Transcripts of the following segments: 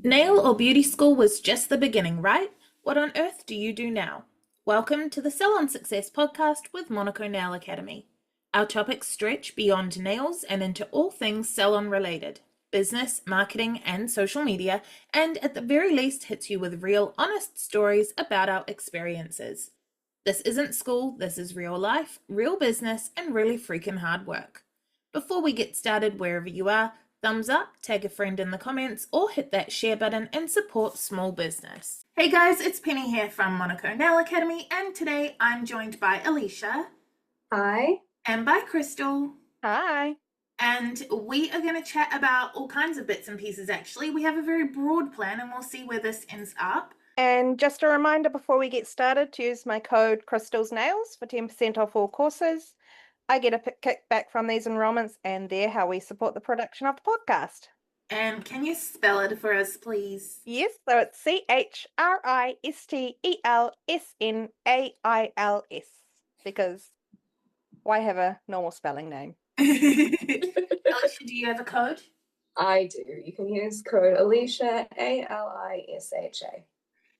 Nail or beauty school was just the beginning, right? What on earth do you do now? Welcome to the Salon Success podcast with Monaco Nail Academy. Our topics stretch beyond nails and into all things salon related, business, marketing, and social media, and at the very least hits you with real, honest stories about our experiences. This isn't school, this is real life, real business, and really freaking hard work. Before we get started wherever you are, thumbs up, tag a friend in the comments, or hit that share button and support small business. Hey guys, it's Penny here from Monaco Nail Academy, and today I'm joined by Alisha. Hi. And by Christel. Hi. And we are going to chat about all kinds of bits and pieces, actually. We have a very broad plan, and we'll see where this ends up. And just a reminder before we get started to use my code Christel's Nails for 10% off all courses. I get a kickback from these enrollments, and they're how we support the production of the podcast. And can you spell it for us, please? Yes, so it's CHRISTELSNAILS, because why have a normal spelling name? Alisha, do you have a code? I do. You can use code Alisha, ALISHA.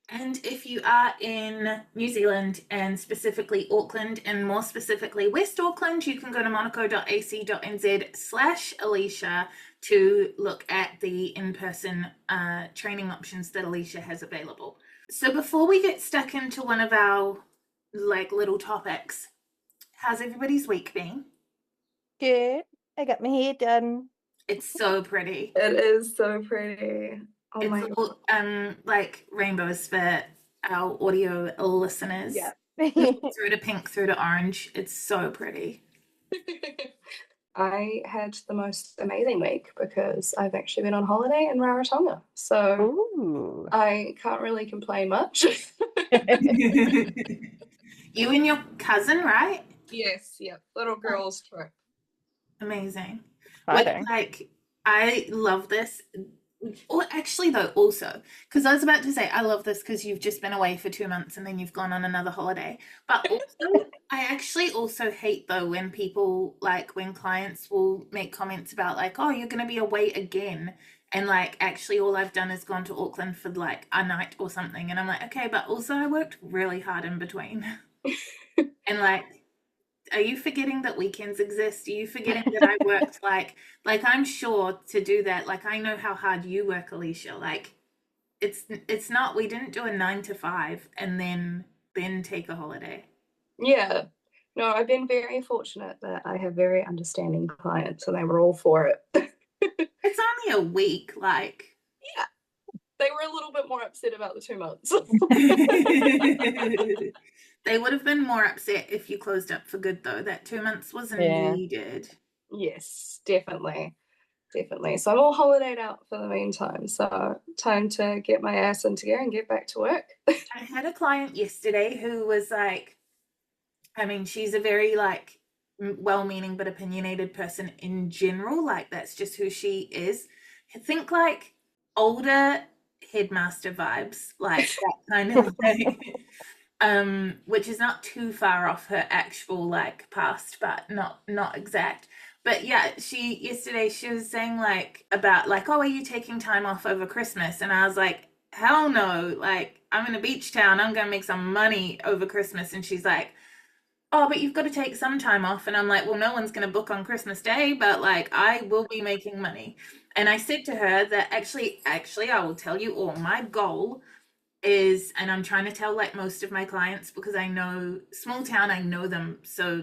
And if you are in New Zealand and specifically Auckland and more specifically West Auckland, you can go to monaco.ac.nz/Alisha to look at the in-person training options that Alisha has available. So before we get stuck into one of our little topics, how's everybody's week been? Good. I got my hair done. It's so pretty. It is so pretty. Oh it's my all, like rainbows for our audio listeners. Yeah. Through to pink, through to orange. It's so pretty. I had the most amazing week because I've actually been on holiday in Rarotonga. So Ooh. I can't really complain much. You and your cousin, right? Yes, yeah. Little girl's trip. Amazing. Exciting. I love this. Or actually, though, also, because I was about to say, I love this because you've just been away for 2 months and then you've gone on another holiday. But also, I actually also hate, though, when people, when clients will make comments about, oh, you're going to be away again. And, actually, all I've done is gone to Auckland for, a night or something. And I'm like, okay, but also I worked really hard in between. And, are you forgetting that weekends exist? Are you forgetting that I worked I'm sure to do that. I know how hard you work, Alisha. It's not, we didn't do a 9 to 5 and then take a holiday. Yeah. No, I've been very fortunate that I have very understanding clients and they were all for it. It's only a week, Yeah. They were a little bit more upset about the 2 months. They would have been more upset if you closed up for good, though. That 2 months was needed. Yes, definitely. Definitely. So I'm all holidayed out for the meantime. So time to get my ass into gear and get back to work. I had a client yesterday who was she's a very well-meaning but opinionated person in general. That's just who she is. I think older headmaster vibes, that kind of thing. Which is not too far off her actual past, but not exact. But yeah, yesterday she was saying about oh, are you taking time off over Christmas? And I was like, hell no, I'm in a beach town, I'm gonna make some money over Christmas. And she's like, oh, but you've got to take some time off. And I'm like, well, no one's gonna book on Christmas Day, but I will be making money. And I said to her that actually I will tell you all, my goal is, and I'm trying to tell most of my clients, because I know small town, I know them, so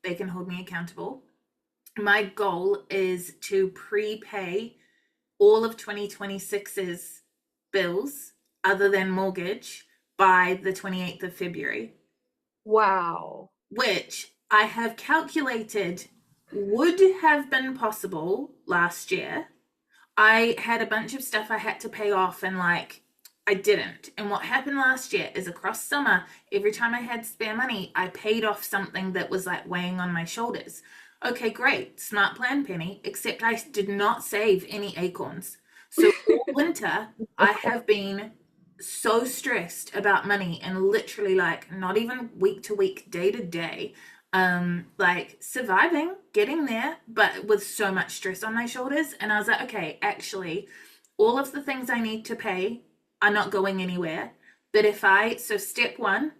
they can hold me accountable. My goal is to prepay all of 2026's bills other than mortgage by the 28th of February. Wow. Which I have calculated would have been possible last year. I had a bunch of stuff I had to pay off and I didn't. And what happened last year is across summer, every time I had spare money, I paid off something that was weighing on my shoulders. Okay, great. Smart plan, Penny, except I did not save any acorns. So all winter, I have been so stressed about money and literally not even week to week, day to day, surviving, getting there, but with so much stress on my shoulders. And I was like, okay, actually, all of the things I need to pay are not going anywhere. But so step one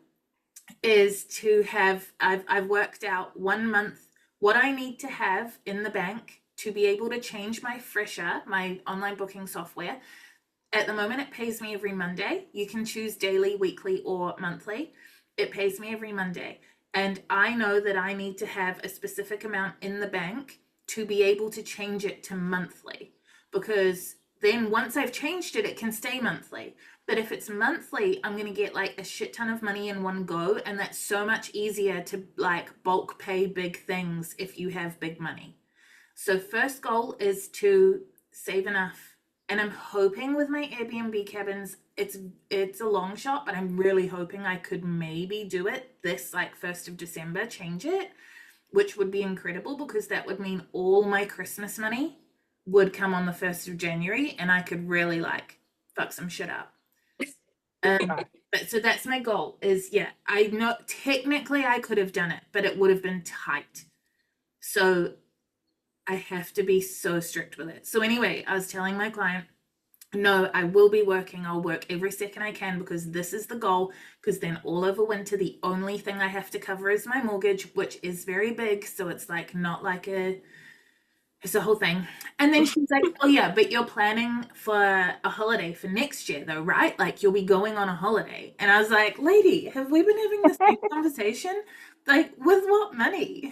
is to have, I've worked out 1 month what I need to have in the bank to be able to change my Fresher, my online booking software. At the moment, it pays me every Monday. You can choose daily, weekly, or monthly. It pays me every Monday. And I know that I need to have a specific amount in the bank to be able to change it to monthly. Because then once I've changed it, it can stay monthly. But if it's monthly, I'm going to get like a shit ton of money in one go. And that's so much easier to like bulk pay big things if you have big money. So first goal is to save enough. And I'm hoping with my Airbnb cabins, it's a long shot, but I'm really hoping I could maybe do it this like 1st of December, change it, which would be incredible because that would mean all my Christmas money would come on the 1st of January and I could really like fuck some shit up. But so that's my goal is, yeah, I know technically I could have done it, but it would have been tight. So I have to be so strict with it. So anyway, I was telling my client, no, I will be working. I'll work every second I can because this is the goal. Because then all over winter, the only thing I have to cover is my mortgage, which is very big. So it's like not like it's a whole thing. And then she's like, oh yeah, but you're planning for a holiday for next year though, right? Like you'll be going on a holiday. And I was like, lady, have we been having the same conversation? Like with what money?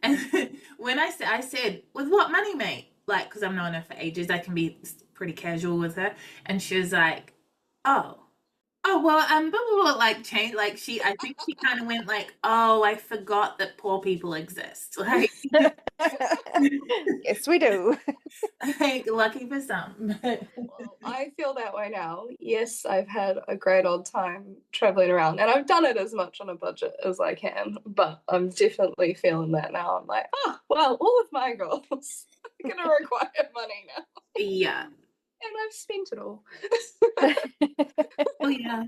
And when I said, with what money, mate? Like, because I've known her for ages, I can be pretty casual with her. And she was like, oh, well, blah, blah, blah, like, change, like, I think she kind of went like, oh, I forgot that poor people exist. Like, Yes, we do. like lucky for some. Well, I feel that way now. Yes, I've had a great old time traveling around, and I've done it as much on a budget as I can, but I'm definitely feeling that now. I'm like, oh, well, all of my goals are going to require money now. Yeah. And I've spent it all. Oh, yeah.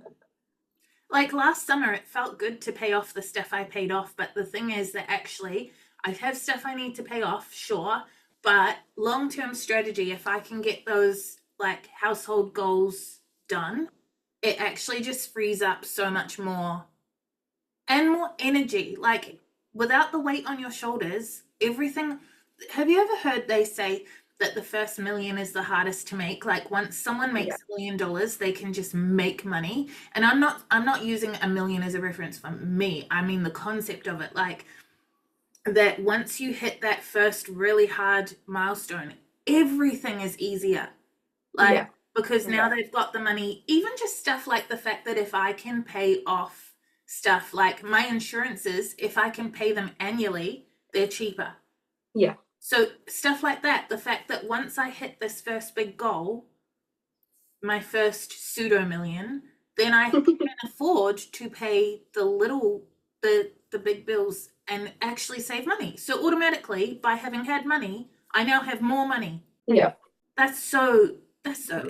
Like last summer, it felt good to pay off the stuff I paid off, but the thing is that actually I have stuff I need to pay off, sure, but long-term strategy, if I can get those like household goals done, it actually just frees up so much more and more energy. Like without the weight on your shoulders, everything. Have you ever heard they say that the first million is the hardest to make? Like once someone makes $1 million, they can just make money. And I'm not using $1 million as a reference for me. I mean the concept of it, like that once you hit that first really hard milestone, everything is easier. Like because now they've got the money, even just stuff like the fact that if I can pay off stuff like my insurances, if I can pay them annually, they're cheaper. Yeah. So stuff like that, the fact that once I hit this first big goal, my first pseudo million, then I can afford to pay the big bills and actually save money. So automatically, by having had money, I now have more money. Yeah. That's so effed up.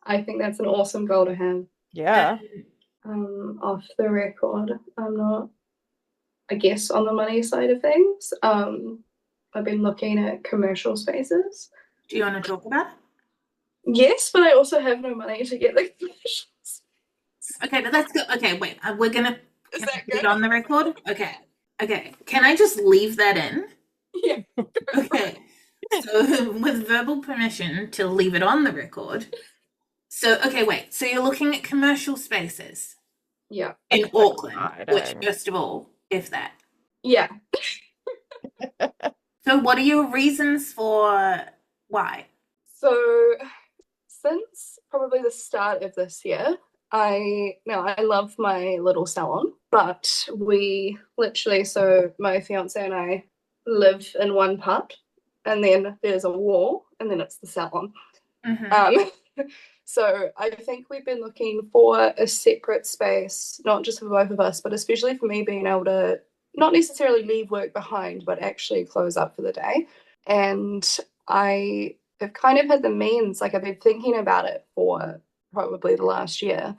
I think that's an awesome goal to have. Yeah. Off the record, I'm not, I guess, on the money side of things. I've been looking at commercial spaces. Do you want to talk about it? Yes, but I also have no money to get the commercial space. Okay, but that's good. Okay, wait. We're gonna Is can that I put good? it on the record. Okay. Can I just leave that in? Yeah. Okay. So with verbal permission to leave it on the record. So okay, wait. So you're looking at commercial spaces Yeah. in Auckland, which Exciting. first of all, if that. Yeah. So what are your reasons for why? So since probably the start of this year, I love my little salon, but we literally, so my fiance and I live in one part, and then there's a wall, and then it's the salon. So I think we've been looking for a separate space, not just for both of us, but especially for me being able to not necessarily leave work behind, but actually close up for the day. And I have kind of had the means, like I've been thinking about it for probably the last year.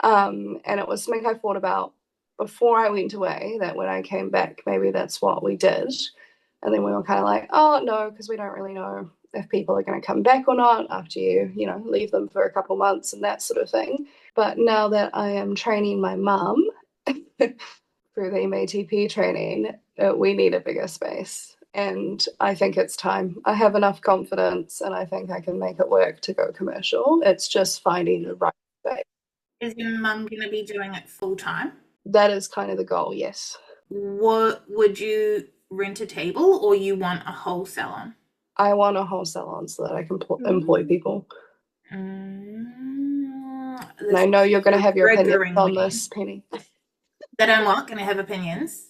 And it was something I thought about before I went away, that when I came back, maybe that's what we did. And then we were kind of like, oh, no, because we don't really know if people are going to come back or not after you know, leave them for a couple months and that sort of thing. But now that I am training my mum through the MATP training, we need a bigger space. And I think it's time. I have enough confidence and I think I can make it work to go commercial. It's just finding the right space. Is your mum going to be doing it full time? That is kind of the goal, yes. What would you rent a table, or you want a whole salon? I want a whole salon so that I can employ people. And I know you're going to have your opinions on this, Penny. That I'm not going to have opinions.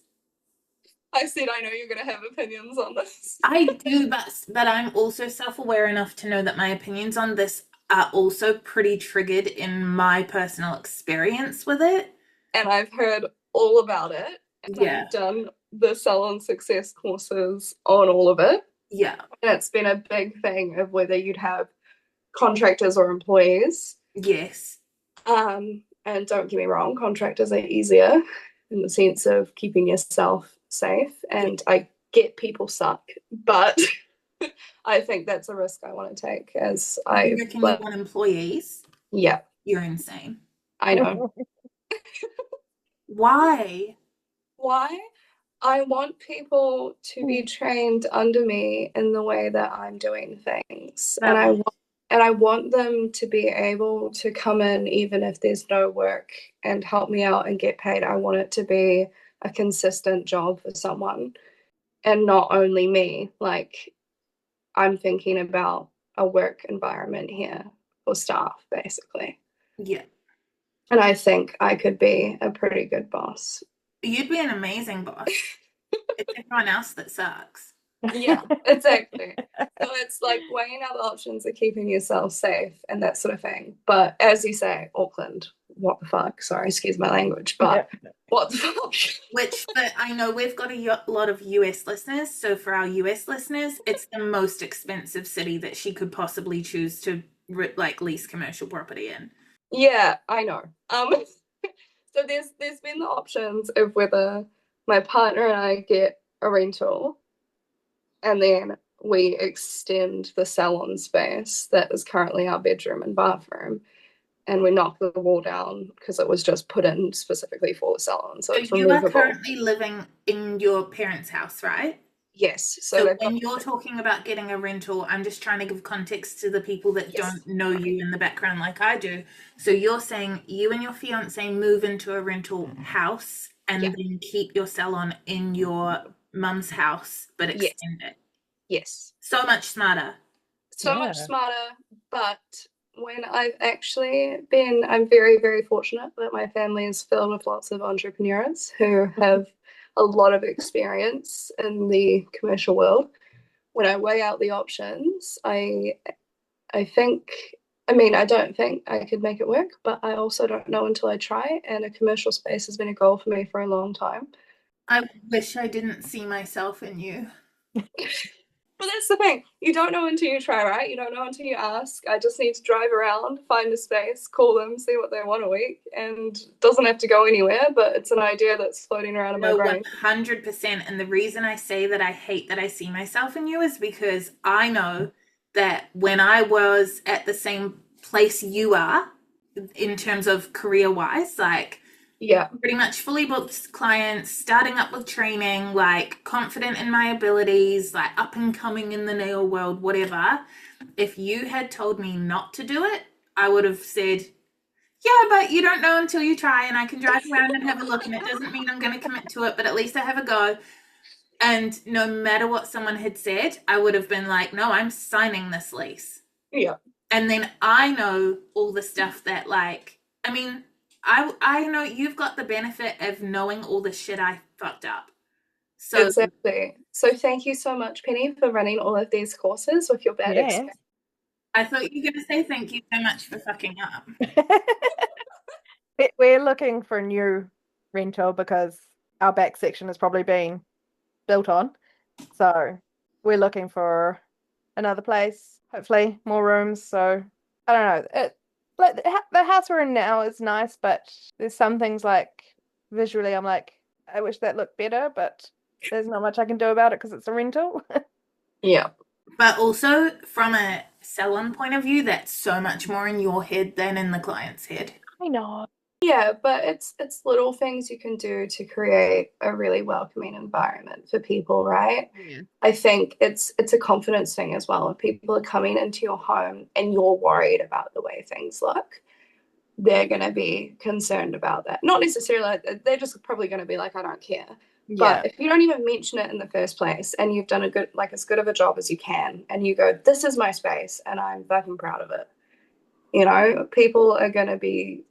I said I know you're going to have opinions on this. I do, but I'm also self-aware enough to know that my opinions on this are also pretty triggered in my personal experience with it. And I've heard all about it. And yeah. I've done the salon success courses on all of it. Yeah. And it's been a big thing of whether you'd have contractors or employees. Yes. And don't get me wrong, contractors are easier in the sense of keeping yourself safe. And I get people suck, but I think that's a risk I want to take. As you reckon you want employees? Yeah. You're insane. I know. Why? I want people to be trained under me in the way that I'm doing things. And I want them to be able to come in even if there's no work and help me out and get paid. I want it to be a consistent job for someone and not only me. Like, I'm thinking about a work environment here for staff, basically. Yeah. And I think I could be a pretty good boss. You'd be an amazing boss. It's everyone else that sucks. Yeah, exactly. So it's like weighing out the options of keeping yourself safe and that sort of thing. But as you say, Auckland, what the fuck? Sorry, excuse my language, but what the fuck? But I know we've got a lot of US listeners. So for our US listeners, it's the most expensive city that she could possibly choose to lease commercial property in. Yeah, I know. So there's been the options of whether my partner and I get a rental and then we extend the salon space that is currently our bedroom and bathroom, and we knock the wall down because it was just put in specifically for the salon. So it's removable. You are currently living in your parents' house, right? Yes. So when you're talking about getting a rental, I'm just trying to give context to the people that don't know you in the background like I do. So you're saying you and your fiance move into a rental house and then keep your salon in your mum's house, but extend it. Yes. So much smarter. So much smarter, but when I've actually been, I'm very, very fortunate that my family is filled with lots of entrepreneurs who have a lot of experience in the commercial world. When I weigh out the options, I don't think I could make it work, but I also don't know until I try, and a commercial space has been a goal for me for a long time. I wish I didn't see myself in you. But that's the thing. You don't know until you try, right? You don't know until you ask. I just need to drive around, find a space, call them, see what they want a week, and it doesn't have to go anywhere, but it's an idea that's floating around in my brain. 100%. And the reason I say that I hate that I see myself in you is because I know that when I was at the same place you are, in terms of career-wise, pretty much fully booked clients, starting up with training, confident in my abilities, up and coming in the nail world, whatever. If you had told me not to do it, I would have said, yeah, but you don't know until you try, and I can drive around and have a look, and it doesn't mean I'm going to commit to it, but at least I have a go. And no matter what someone had said, I would have been like, no, I'm signing this lease. Yeah. And then I know all the stuff that I know you've got the benefit of knowing all the shit I fucked up. So exactly. So thank you so much, Penny, for running all of these courses with your bad experience. I thought you were going to say thank you so much for fucking up. We're looking for a new rental because our back section has probably been built on. So we're looking for another place, hopefully more rooms. So I don't know. The house we're in now is nice, but there's some things visually I'm like, I wish that looked better, but there's not much I can do about it because it's a rental. Yeah. But also from a salon point of view, that's so much more in your head than in the client's head. I know. Yeah, but it's little things you can do to create a really welcoming environment for people, right? Yeah. I think it's a confidence thing as well. If people are coming into your home and you're worried about the way things look, they're going to be concerned about that. Not necessarily, they're just probably going to be like, I don't care. Yeah. But if you don't even mention it in the first place and you've done a good, like as good of a job as you can, and you go, this is my space and I'm fucking proud of it, you know, people are going to be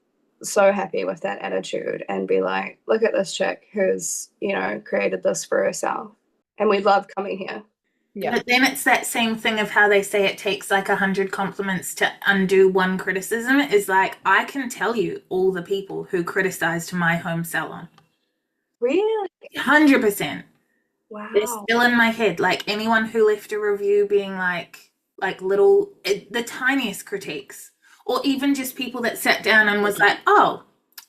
so happy with that attitude and be like, look at this chick who's, you know, created this for herself. And we love coming here. Yeah. But then it's that same thing of how they say it takes like 100 compliments to undo one criticism. Is like, I can tell you all the people who criticized my home salon. Really? 100%. They're Wow. still in my head. Like anyone who left a review being like little, the tiniest critiques, or even just people that sat down and was like, oh,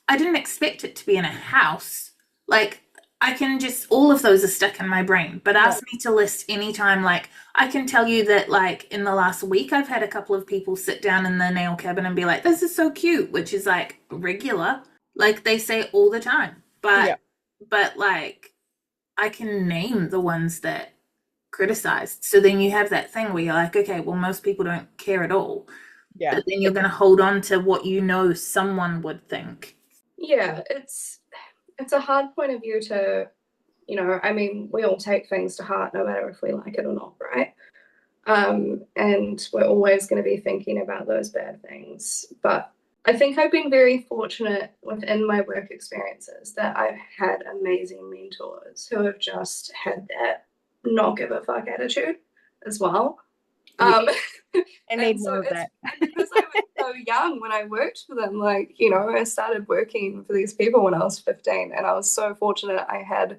I didn't expect it to be in a house. Like I can just, all of those are stuck in my brain. But ask me to list anytime. Like I can tell you that like in the last week, I've had a couple of people sit down in the nail cabin and be like, this is so cute, which is like regular. Like they say all the time. Yeah. But like, I can name the ones that criticized. So then you have that thing where you're like, okay, well, most people don't care at all. Yeah. But then you're going to hold on to what you know someone would think. Yeah, it's a hard point of view to, you know, I mean, we all take things to heart no matter if we like it or not, right? And we're always going to be thinking about those bad things. But I think I've been very fortunate within my work experiences that I've had amazing mentors who have just had that not give a fuck attitude as well. I need And more of it's that. and because I was so young when I worked for them, like, you know, I started working for these people when I was 15, and I was so fortunate I had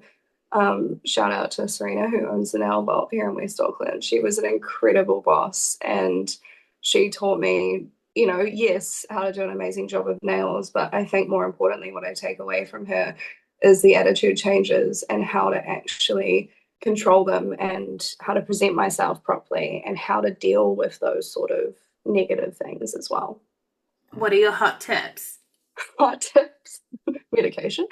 shout out to Serena who owns the nail vault here in West Auckland. She was an incredible boss and she taught me, you know, yes, how to do an amazing job of nails, but I think more importantly what I take away from her is the attitude changes and how to actually control them and how to present myself properly and how to deal with those sort of negative things as well. What are your hot tips? Hot tips. Medication.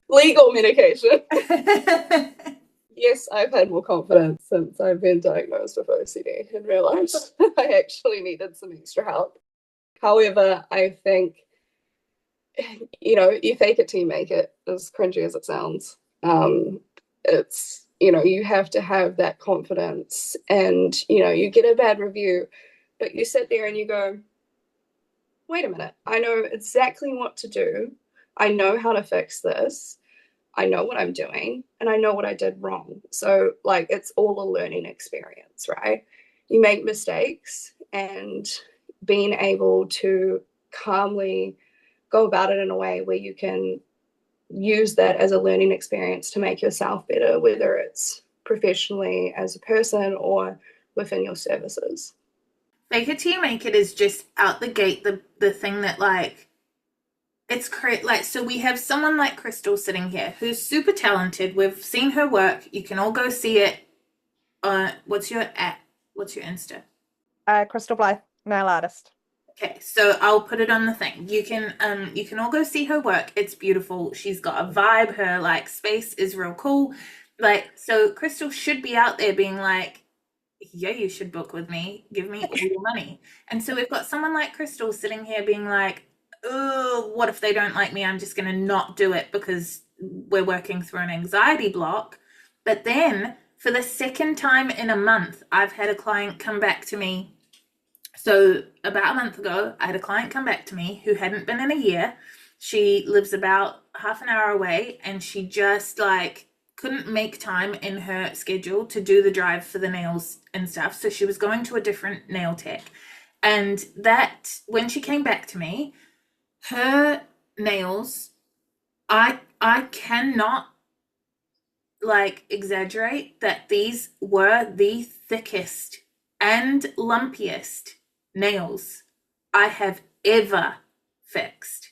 Legal medication. Yes, I've had more confidence since I've been diagnosed with OCD and realized I actually needed some extra help. However, I think, you know, you fake it till you make it, as cringy as it sounds. It's, you know, you have to have that confidence and, you know, you get a bad review, but you sit there and you go, wait a minute, I know exactly what to do. I know how to fix this. I know what I'm doing and I know what I did wrong. So, like, it's all a learning experience, right? You make mistakes and being able to calmly go about it in a way where you can use that as a learning experience to make yourself better, whether it's professionally as a person or within your services. Fake it till you make it is just out the gate the thing that like it's great. Like, so we have someone like Christel sitting here who's super talented. We've seen her work. You can all go see it. What's your Insta? Christel Blythe, nail artist. Okay, so I'll put it on the thing. You can all go see her work. It's beautiful. She's got a vibe. Her like space is real cool. Like, so Christel should be out there being like, yeah, you should book with me. Give me all your money. And so we've got someone like Christel sitting here being like, oh, what if they don't like me? I'm just going to not do it because we're working through an anxiety block. But then for the second time in a month, I've had a client come back to me. So about a month ago, I had a client come back to me who hadn't been in a year. She lives about half an hour away and she just like couldn't make time in her schedule to do the drive for the nails and stuff. So she was going to a different nail tech. And that when she came back to me, her nails, I cannot like exaggerate that these were the thickest and lumpiest nails I have ever fixed.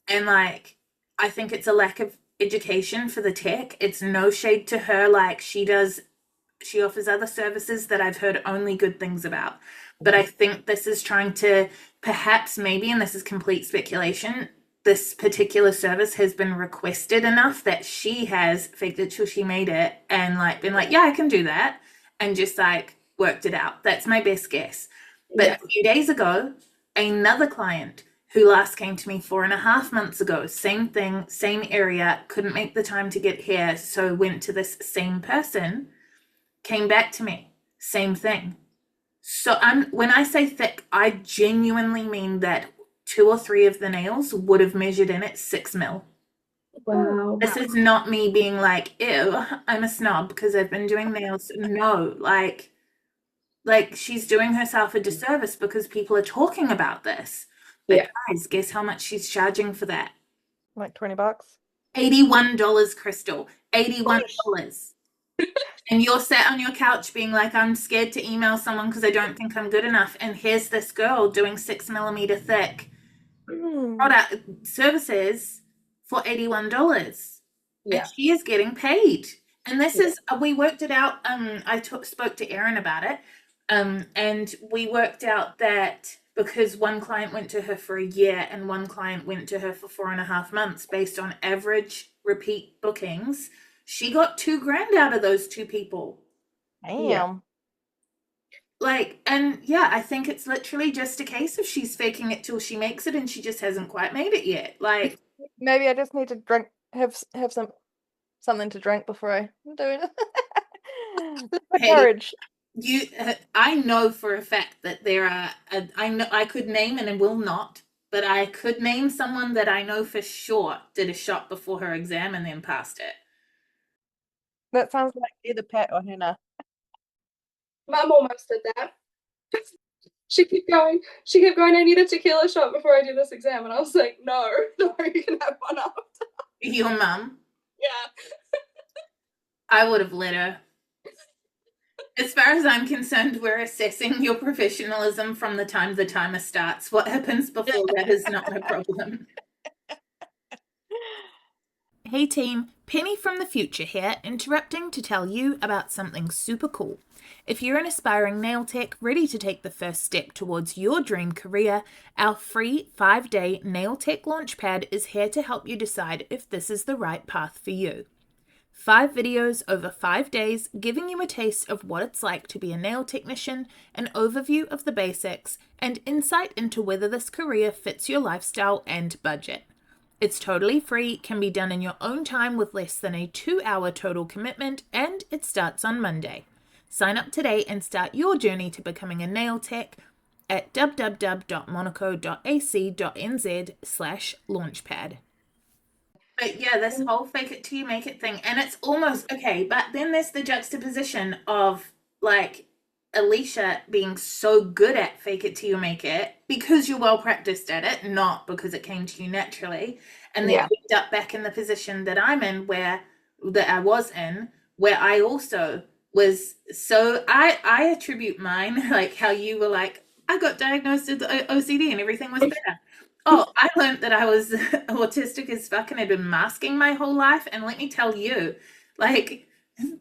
And like I think it's a lack of education for the tech. It's no shade to her. Like, she offers other services that I've heard only good things about. But I think this is trying to perhaps maybe, and this is complete speculation, this particular service has been requested enough that she has faked it till she made it and like been like, yeah, I can do that, and just like worked it out. That's my best guess. But a few days ago, another client who last came to me 4.5 months ago, same thing, same area, couldn't make the time to get here, so went to this same person, came back to me, same thing. So when I say thick, I genuinely mean that 2 or 3 of the nails would have measured in at 6 mil. Wow. This is not me being like, ew, I'm a snob because I've been doing nails. No, like she's doing herself a disservice because people are talking about this. But guys, guess how much she's charging for that? Like $20. $81, Christel. $81. And you're sat on your couch being like, I'm scared to email someone because I don't think I'm good enough. And here's this girl doing 6mm thick product services for $81. And she is getting paid. And this is, we worked it out. I spoke to Erin about it. And we worked out that because one client went to her for a year and one client went to her for 4.5 months, based on average repeat bookings, she got $2,000 out of those 2 people. Damn. Like, and yeah, I think it's literally just a case of she's faking it till she makes it and she just hasn't quite made it yet. Like, maybe I just need to have something to drink before I do it. Courage. I know for a fact that there are, I could name, and I will not, but I could name someone that I know for sure did a shot before her exam and then passed it. That sounds like either Pat or Hannah. Mum almost did that. She kept going, I need a tequila shot before I do this exam. And I was like, no, you can have one after. Your mum? Yeah. I would have let her. As far as I'm concerned, we're assessing your professionalism from the time the timer starts. What happens before that is not a problem. Hey team, Penny from the future here, interrupting to tell you about something super cool. If you're an aspiring nail tech ready to take the first step towards your dream career, our free 5-day Nail Tech Launchpad is here to help you decide if this is the right path for you. 5 videos over 5 days, giving you a taste of what it's like to be a nail technician, an overview of the basics, and insight into whether this career fits your lifestyle and budget. It's totally free, can be done in your own time with less than a 2-hour total commitment, and it starts on Monday. Sign up today and start your journey to becoming a nail tech at www.monaco.ac.nz/launchpad. But yeah, this whole fake it till you make it thing, and it's almost okay, but then there's the juxtaposition of like Alisha being so good at fake it till you make it because you're well practiced at it, not because it came to you naturally. And then you end up back in the position that I was in, where I also was, so I attribute mine, like how you were like, I got diagnosed with OCD and everything was better. Oh, I learned that I was autistic as fuck and had been masking my whole life. And let me tell you, like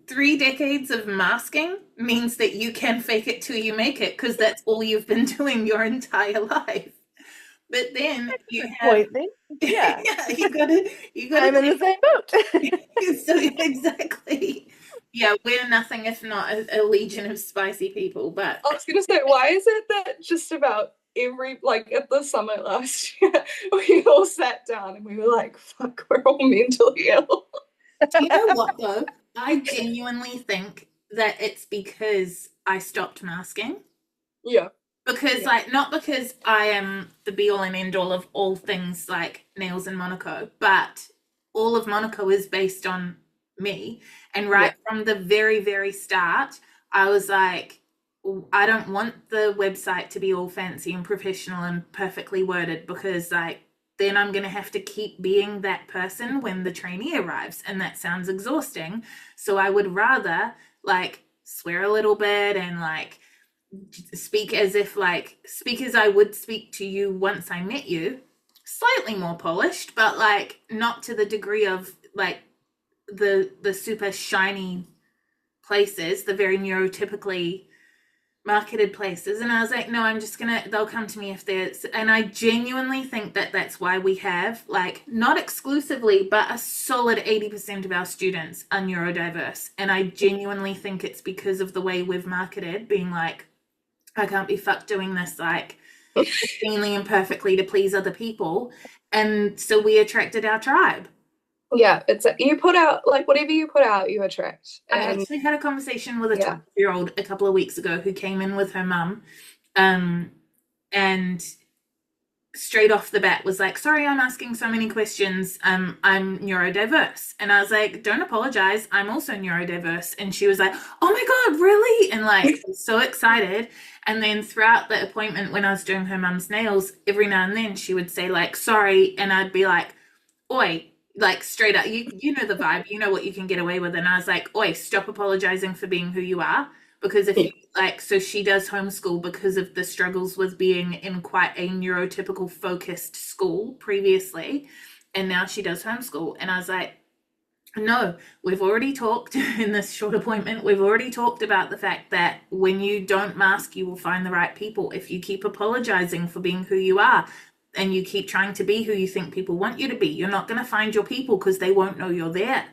3 decades of masking means that you can fake it till you make it, because that's all you've been doing your entire life. But then you have, yeah, you gotta. I'm in the same boat. So exactly. Yeah, we're nothing if not a legion of spicy people. But I was gonna say, why is it that just about every, like at the summit last year, we all sat down and we were like, fuck, we're all mentally ill. You know what though? I genuinely think that it's because I stopped masking. Yeah. Because like, not because I am the be all and end all of all things like nails in Monaco, but all of Monaco is based on me. And from the very, very start, I was like, I don't want the website to be all fancy and professional and perfectly worded, because like then I'm going to have to keep being that person when the trainee arrives, and that sounds exhausting. So I would rather like swear a little bit and like speak as I would speak to you once I met you, slightly more polished, but like not to the degree of like the super shiny places, the very neurotypically marketed places. And I was like, no, they'll come to me if there's, and I genuinely think that that's why we have, like, not exclusively, but a solid 80% of our students are neurodiverse. And I genuinely think it's because of the way we've marketed, being like, I can't be fucked doing this, like, obscenely and perfectly to please other people. And so we attracted our tribe. Yeah, you put out, like, whatever you put out, you attract. I And actually had a conversation with a Yeah. 12-year-old a couple of weeks ago who came in with her mum, and straight off the bat was like, sorry, I'm asking so many questions. I'm neurodiverse. And I was like, don't apologize. I'm also neurodiverse. And she was like, oh my God, really? And like, so excited. And then throughout the appointment, when I was doing her mum's nails, every now and then she would say like, sorry. And I'd be like, oi, like straight up, you know the vibe, you know what you can get away with. And I was like, oi, stop apologizing for being who you are. Because if you like, so she does homeschool because of the struggles with being in quite a neurotypical focused school previously. And now she does homeschool. And I was like, no, we've already talked in this short appointment. We've already talked about the fact that when you don't mask, you will find the right people. If you keep apologizing for being who you are and you keep trying to be who you think people want you to be, you're not going to find your people because they won't know you're there.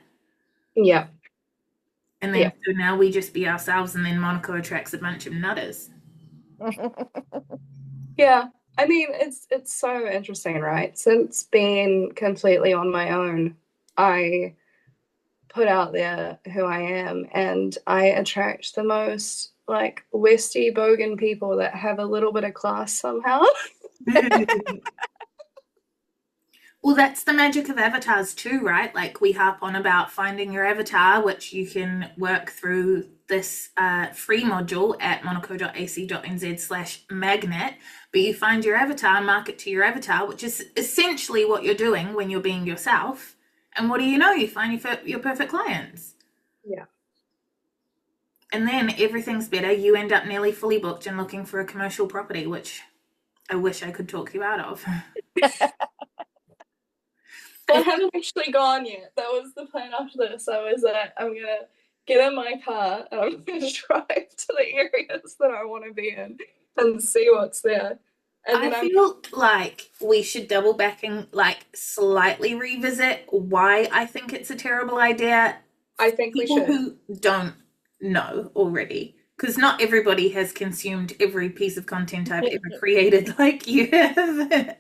Yeah. And then so now we just be ourselves, and then Monaco attracts a bunch of nutters. Yeah. I mean, it's so interesting, right? Since being completely on my own, I put out there who I am, and I attract the most like Westy bogan people that have a little bit of class somehow. Well, that's the magic of avatars too, right? Like we harp on about finding your avatar, which you can work through this free module at monaco.ac.nz/magnet. But you find your avatar, market to your avatar, which is essentially what you're doing when you're being yourself. And what do you know? You find your perfect clients. Yeah. And then everything's better. You end up nearly fully booked and looking for a commercial property, which I wish I could talk you out of. I haven't actually gone yet. That was the plan after this. I was like, I'm going to get in my car and I'm going to drive to the areas that I want to be in and see what's there. And I feel like we should double back and like slightly revisit why I think it's a terrible idea. I think we should. People who don't know already, because not everybody has consumed every piece of content I've ever created like you have.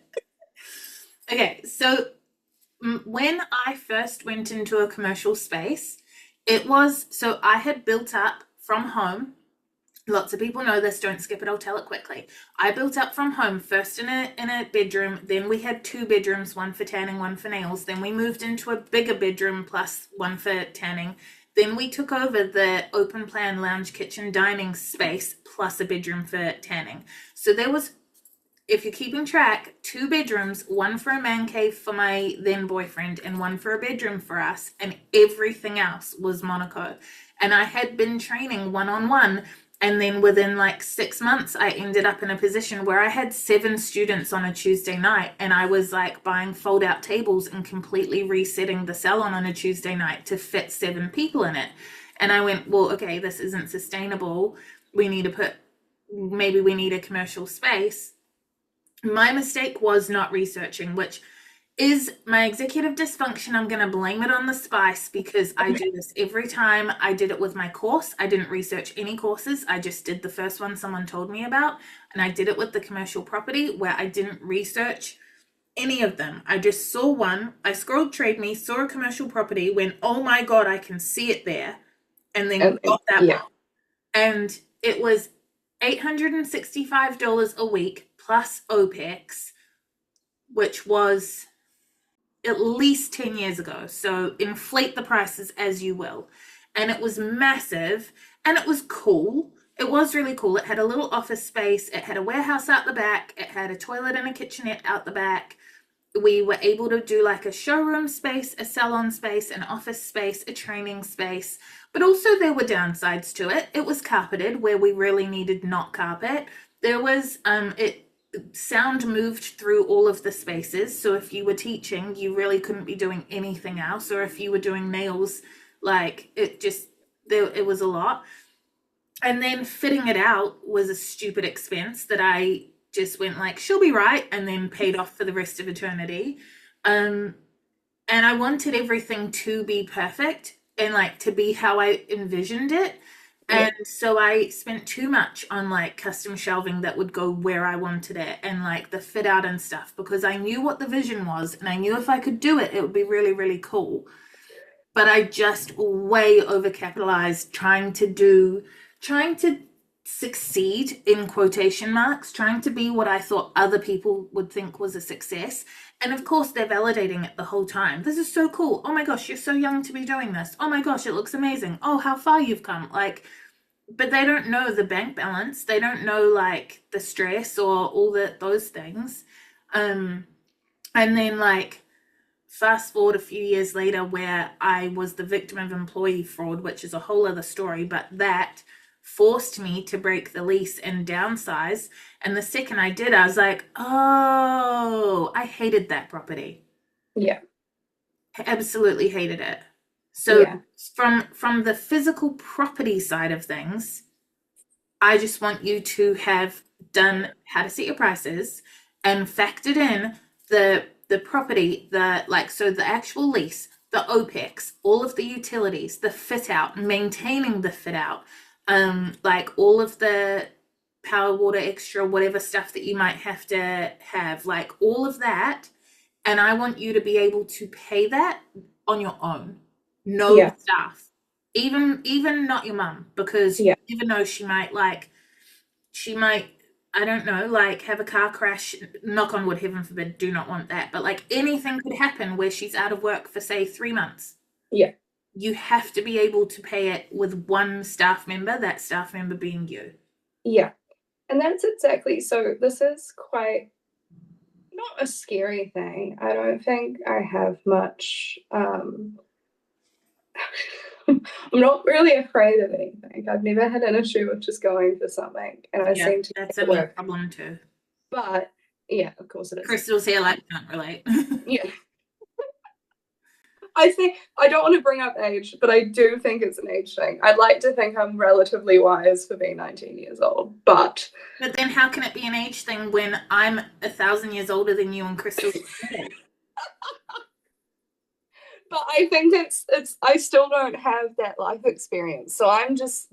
Okay, so when I first went into a commercial space, so I had built up from home. Lots of people know this, don't skip it, I'll tell it quickly. I built up from home, first in a bedroom, then we had 2 bedrooms, one for tanning, one for nails. Then we moved into a bigger bedroom plus one for tanning. Then we took over the open plan lounge kitchen dining space plus a bedroom for tanning. So there was, if you're keeping track, 2 bedrooms, one for a man cave for my then boyfriend and one for a bedroom for us, and everything else was Monaco. And I had been training one-on-one, and then within like 6 months, I ended up in a position where I had 7 students on a Tuesday night, and I was like buying fold-out tables and completely resetting the salon on a Tuesday night to fit 7 people in it. And I went, well, okay, this isn't sustainable. Maybe we need a commercial space. My mistake was not researching, which is my executive dysfunction. I'm going to blame it on the spice because I do this every time. I did it with my course. I didn't research any courses. I just did the first one someone told me about. And I did it with the commercial property where I didn't research any of them. I just saw one. I scrolled Trade Me, saw a commercial property, went, oh my God, I can see it there. And then got that one. And it was $865 a week plus OPEX, which was at least 10 years ago. So inflate the prices as you will. And it was massive and it was cool. It was really cool. It had a little office space. It had a warehouse out the back. It had a toilet and a kitchenette out the back. We were able to do like a showroom space, a salon space, an office space, a training space. But also there were downsides to it. It was carpeted where we really needed not carpet. There was, sound moved through all of the spaces. So if you were teaching, you really couldn't be doing anything else. Or if you were doing nails, like it was a lot. And then fitting it out was a stupid expense that I just went like, she'll be right, and then paid off for the rest of eternity. And I wanted everything to be perfect and like to be how I envisioned it. And so I spent too much on like custom shelving that would go where I wanted it and like the fit out and stuff, because I knew what the vision was and I knew if I could do it, it would be really, really cool. But I just way overcapitalized trying to succeed in quotation marks, trying to be what I thought other people would think was a success. And of course, they're validating it the whole time. This is so cool. Oh my gosh, you're so young to be doing this. Oh my gosh, it looks amazing. Oh, how far you've come. Like, but they don't know the bank balance. They don't know like the stress or all those things. And then like fast forward a few years later where I was the victim of employee fraud, which is a whole other story, but that forced me to break the lease and downsize. And the second I did, I was like, oh, I hated that property. Yeah. I absolutely hated it. So from the physical property side of things, I just want you to have done how to set your prices and factored in the property, so the actual lease, the OPEX, all of the utilities, the fit out, maintaining the fit out, like all of the power, water, extra, whatever stuff that you might have to have, like all of that. And I want you to be able to pay that on your own. No staff. Even not your mum, because you never know, she might, I don't know, like have a car crash, knock on wood, heaven forbid, do not want that. But like anything could happen where she's out of work for say 3 months. Yeah. You have to be able to pay it with one staff member, that staff member being you. Yeah. And that's exactly, so this is quite not a scary thing. I don't think I have much, I'm not really afraid of anything. I've never had an issue with just going for something, and I seem to that's a me problem too. But yeah, of course it is. Christel's here, like, can't relate. Yeah. I think, I don't want to bring up age, but I do think it's an age thing. I'd like to think I'm relatively wise for being 19 years old, but then how can it be an age thing when I'm 1,000 years older than you and Christel? But I think it's I still don't have that life experience, so I'm just,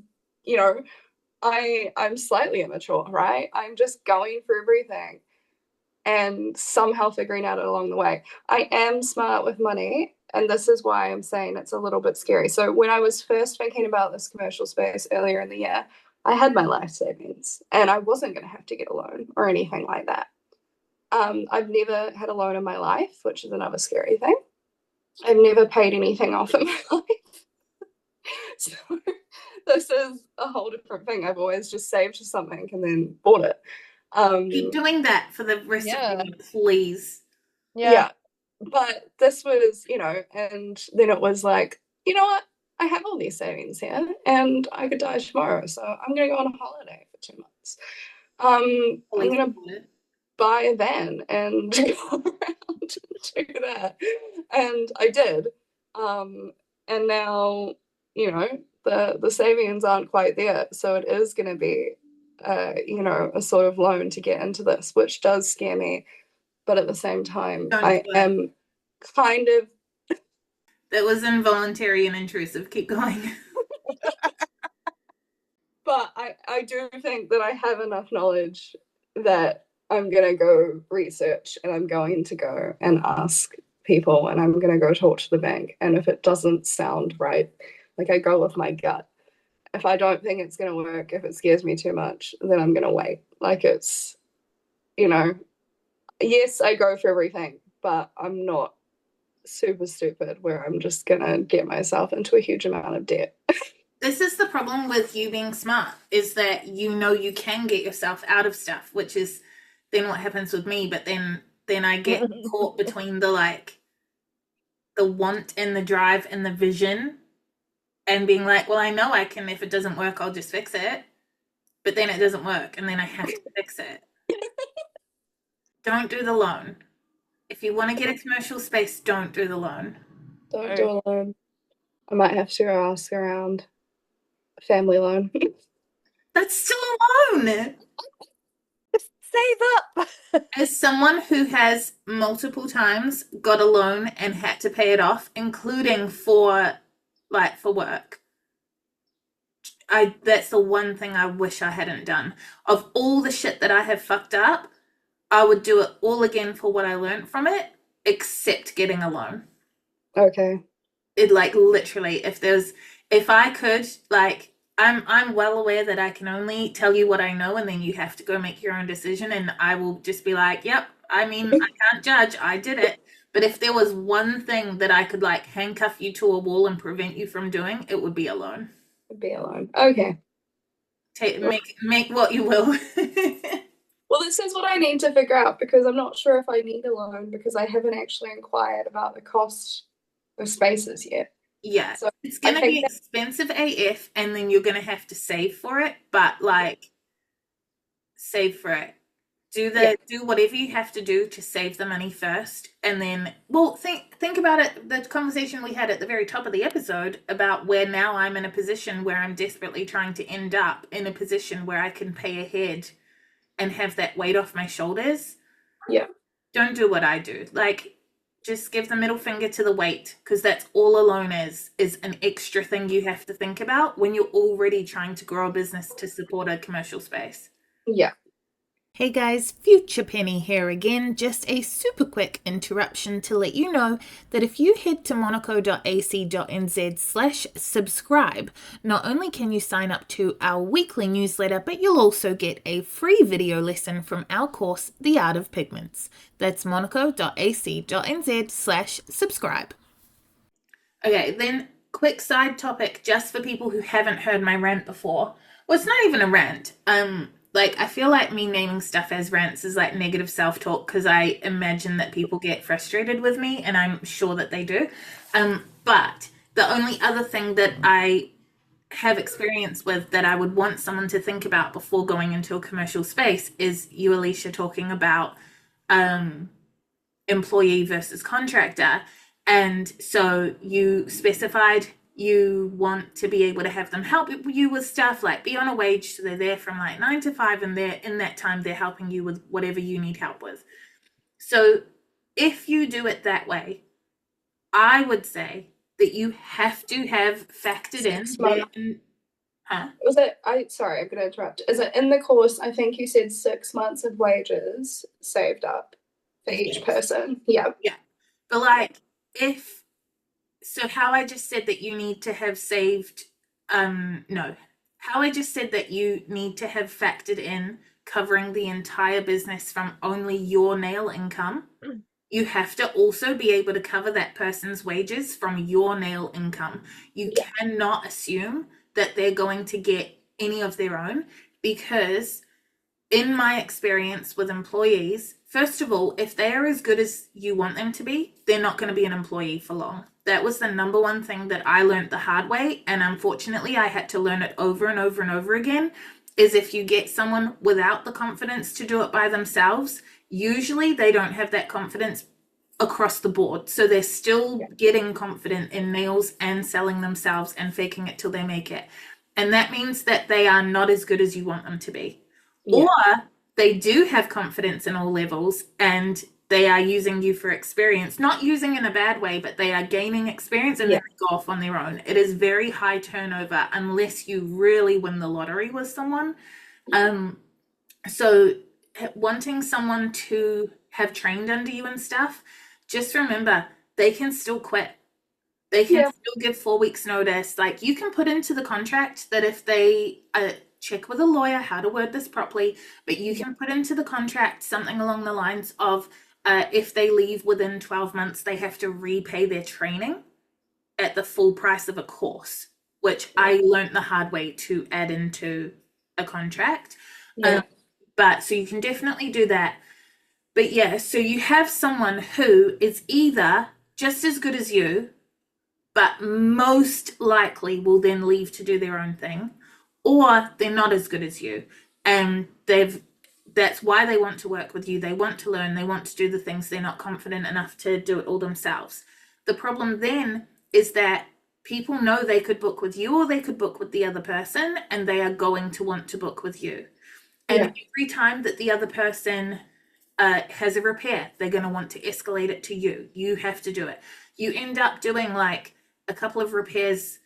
I'm slightly immature, right? I'm just going for everything and somehow figuring out it along the way. I am smart with money, and this is why I'm saying it's a little bit scary. So when I was first thinking about this commercial space earlier in the year, I had my life savings and I wasn't going to have to get a loan or anything like that. I've never had a loan in my life, which is another scary thing. I've never paid anything off in my life. So this is a whole different thing. I've always just saved for something and then bought it. Keep doing that for the rest of you, please. Yeah. But this was, and then it was like, you know what? I have all these savings here and I could die tomorrow. So I'm going to go on a holiday for 2 months. I'm going to buy a van and go around and do that. And I did. And now, the savings aren't quite there. So it is going to be, a sort of loan to get into this, which does scare me. But at the same time, I am kind of... That was involuntary and intrusive. Keep going. But I do think that I have enough knowledge that I'm going to go research and I'm going to go and ask people and I'm going to go talk to the bank. And if it doesn't sound right, like I go with my gut. If I don't think it's going to work, if it scares me too much, then I'm going to wait. Like it's, yes, I go for everything, but I'm not super stupid where I'm just going to get myself into a huge amount of debt. This is the problem with you being smart, is that you can get yourself out of stuff, which is then what happens with me. But then I get caught between the want and the drive and the vision and being like, well, I know I can, if it doesn't work, I'll just fix it. But then it doesn't work and then I have to fix it. Don't do the loan. If you want to get a commercial space, don't do the loan. Don't do a loan. I might have to ask around a family loan. That's still a loan. Just save up. As someone who has multiple times got a loan and had to pay it off, including for work, that's the one thing I wish I hadn't done. Of all the shit that I have fucked up, I would do it all again for what I learned from it, except getting a loan. Okay. It literally, if I could, I'm well aware that I can only tell you what I know, and then you have to go make your own decision, and I will just be like, yep, I mean, I can't judge, I did it. But if there was one thing that I could handcuff you to a wall and prevent you from doing, it would be a loan. Be alone. Okay. Make what you will. Well, this is what I need to figure out, because I'm not sure if I need a loan, because I haven't actually inquired about the cost of spaces yet. Yeah, so it's going to be expensive AF, and then you're going to have to save for it, but save for it. Do whatever you have to do to save the money first, and then, think about it, the conversation we had at the very top of the episode about where now I'm in a position where I'm desperately trying to end up in a position where I can pay ahead and have that weight off my shoulders. Yeah. Don't do what I do. Just give the middle finger to the weight, because that's all a loan is an extra thing you have to think about when you're already trying to grow a business to support a commercial space. Yeah. Hey guys, Future Penny here again. Just a super quick interruption to let you know that if you head to monaco.ac.nz/subscribe, not only can you sign up to our weekly newsletter, but you'll also get a free video lesson from our course, The Art of Pigments. That's monaco.ac.nz/subscribe. Okay, then quick side topic just for people who haven't heard my rant before. Well, it's not even a rant. I feel like me naming stuff as rants is negative self-talk, because I imagine that people get frustrated with me, and I'm sure that they do. But the only other thing that I have experience with that I would want someone to think about before going into a commercial space is you, Alisha, talking about employee versus contractor. And so you specified you want to be able to have them help you with stuff, be on a wage, so they're there from 9 to 5, and in that time they're helping you with whatever you need help with. So if you do it that way, I would say that you have to have factored in. Was it? Sorry, I'm going to interrupt. Is it in the course? I think you said 6 months of wages saved up for each person. Yeah. Yeah. But so how I just said that you need to have saved, how I just said that you need to have factored in covering the entire business from only your nail income. You have to also be able to cover that person's wages from your nail income. You cannot assume that they're going to get any of their own, because in my experience with employees, first of all, if they are as good as you want them to be, they're not going to be an employee for long. That was the number one thing that I learned the hard way, and unfortunately I had to learn it over and over and over again, is if you get someone without the confidence to do it by themselves, usually they don't have that confidence across the board. So they're still getting confident in nails and selling themselves and faking it till they make it. And that means that they are not as good as you want them to be. Yeah. Or they do have confidence in all levels, and they are using you for experience, not using in a bad way, but they are gaining experience and then they go off on their own. It is very high turnover unless you really win the lottery with someone. So wanting someone to have trained under you and stuff, just remember, they can still quit. They can still give 4 weeks notice. You can put into the contract that if they check with a lawyer how to word this properly, but you can put into the contract something along the lines of if they leave within 12 months, they have to repay their training at the full price of a course, which I learned the hard way to add into a contract. But so you can definitely do that. But so you have someone who is either just as good as you, but most likely will then leave to do their own thing, or they're not as good as you, and they've that's why they want to work with you. They want to learn. They want to do the things. They're not confident enough to do it all themselves. The problem then is that people know they could book with you or they could book with the other person, and they are going to want to book with you. And every time that the other person has a repair, they're going to want to escalate it to you. You have to do it. You end up doing like a couple of repairs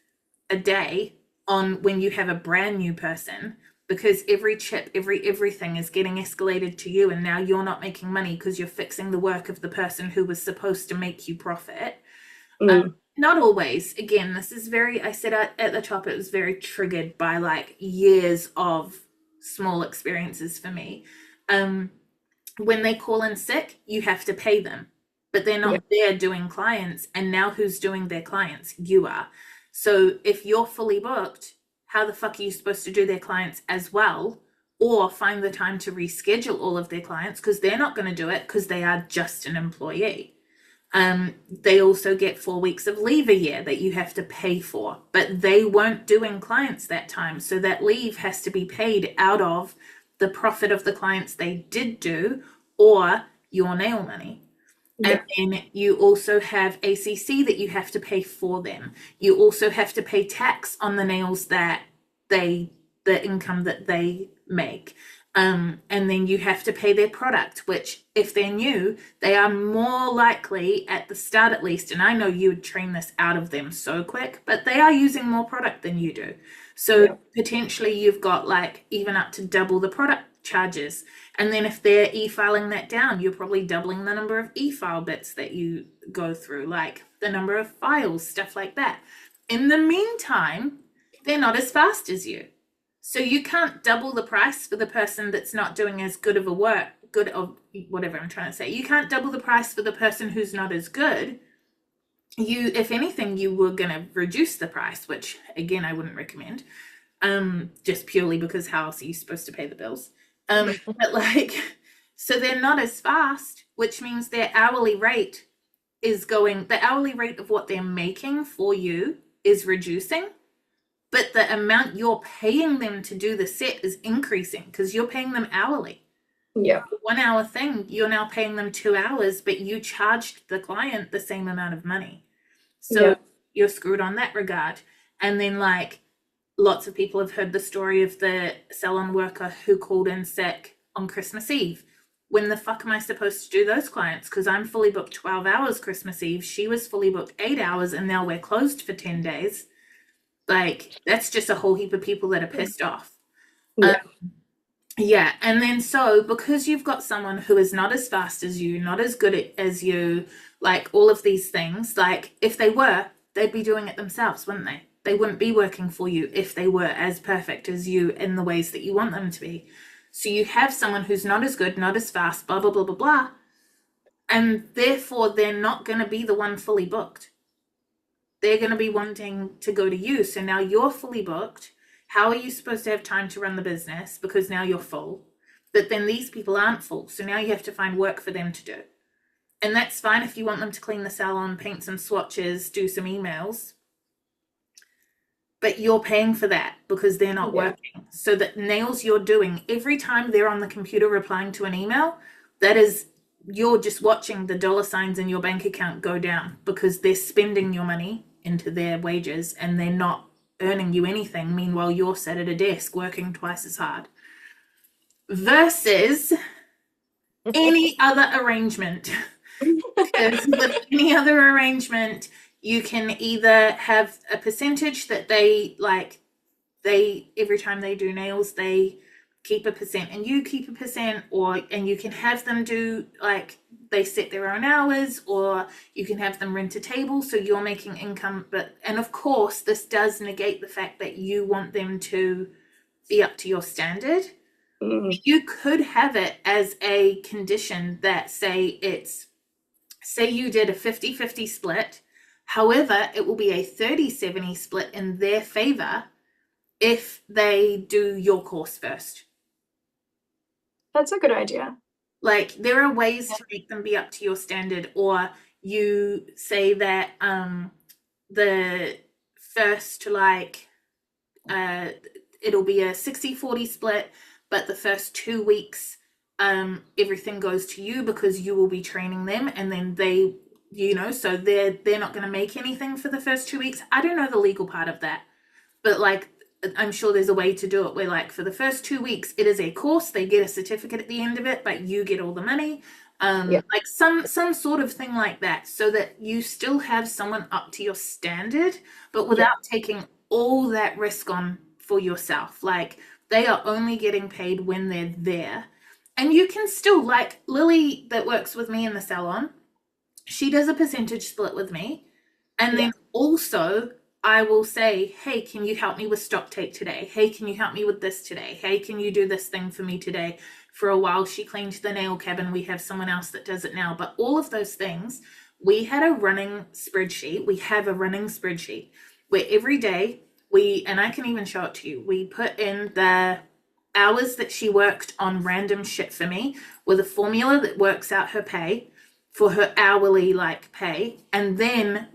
a day on when you have a brand new person, because every chip, everything is getting escalated to you, and now you're not making money because you're fixing the work of the person who was supposed to make you profit. Not always. Again, this is very, I said at the top, it was very triggered by like years of small experiences for me. When they call in sick, you have to pay them, but they're not there doing clients. And now who's doing their clients? You are. So if you're fully booked, how the fuck are you supposed to do their clients as well, or find the time to reschedule all of their clients, because they're not going to do it because they are just an employee. They also get 4 weeks of leave a year that you have to pay for, but they weren't doing clients that time. So that leave has to be paid out of the profit of the clients they did do, or your nail money. And then you also have ACC that you have to pay for them. You also have to pay tax on the nails that the income that they make. And then you have to pay their product, which if they're new, they are more likely at the start at least, and I know you would train this out of them so quick, but they are using more product than you do. So potentially you've got like even up to double the product charges. And then if they're e-filing that down, you're probably doubling the number of e-file bits that you go through, like the number of files, stuff like that. In the meantime, they're not as fast as you. So you can't double the price for the person that's not doing as good of a work, good of whatever I'm trying to say. You can't double the price for the person who's not as good. You, if anything, you were going to reduce the price, which again, I wouldn't recommend, just purely because how else are you supposed to pay the bills? But like, so they're not as fast, which means their hourly rate is going, the hourly rate of what they're making for you is reducing, but the amount you're paying them to do the set is increasing because you're paying them hourly. Yeah. 1 hour thing, you're now paying them 2 hours, but you charged the client the same amount of money. So you're screwed on that regard. And then like, lots of people have heard the story of the salon worker who called in sick on Christmas Eve. When the fuck am I supposed to do those clients? Because I'm fully booked 12 hours Christmas Eve. She was fully booked 8 hours, and now we're closed for 10 days. Like, that's just a whole heap of people that are pissed off. And then so because you've got someone who is not as fast as you, not as good as you, like all of these things, like if they were, they'd be doing it themselves, wouldn't they? They wouldn't be working for you if they were as perfect as you in the ways that you want them to be. So you have someone who's not as good, not as fast, blah, blah, blah, blah, blah. And therefore, they're not going to be the one fully booked. They're going to be wanting to go to you. So now you're fully booked. How are you supposed to have time to run the business? Because now you're full. But then these people aren't full. So now you have to find work for them to do. And that's fine if you want them to clean the salon, paint some swatches, do some emails. But you're paying for that because they're not working. So the nails you're doing, every time they're on the computer replying to an email, that is, you're just watching the dollar signs in your bank account go down because they're spending your money into their wages and they're not earning you anything. Meanwhile, you're sat at a desk working twice as hard. Versus any other arrangement. Because with any other arrangement, you can either have a percentage that they every time they do nails, they keep a percent and you keep a percent, and you can have them do like they set their own hours, or you can have them rent a table so you're making income. And of course, this does negate the fact that you want them to be up to your standard. You could have it as a condition that say you did a 50-50 split. However, it will be a 30-70 split in their favor if they do your course first. That's a good idea. Like, there are ways to make them be up to your standard, or you say that the first, it'll be a 60-40 split, but the first 2 weeks everything goes to you because you will be training them, and then they, so they're not going to make anything for the first 2 weeks. I don't know the legal part of that, but like I'm sure there's a way to do it where like for the first 2 weeks it is a course, they get a certificate at the end of it, but you get all the money. Like some sort of thing like that, so that you still have someone up to your standard, but without taking all that risk on for yourself. Like they are only getting paid when they're there. And you can still, like Lily that works with me in the salon, she does a percentage split with me. And then also I will say, hey, can you help me with stock take today? Hey, can you help me with this today? Hey, can you do this thing for me today? For a while, she cleaned the nail cabin. We have someone else that does it now. But all of those things, we had a running spreadsheet. We have a running spreadsheet where every day and I can even show it to you, we put in the hours that she worked on random shit for me with a formula that works out her pay for her hourly like pay, and then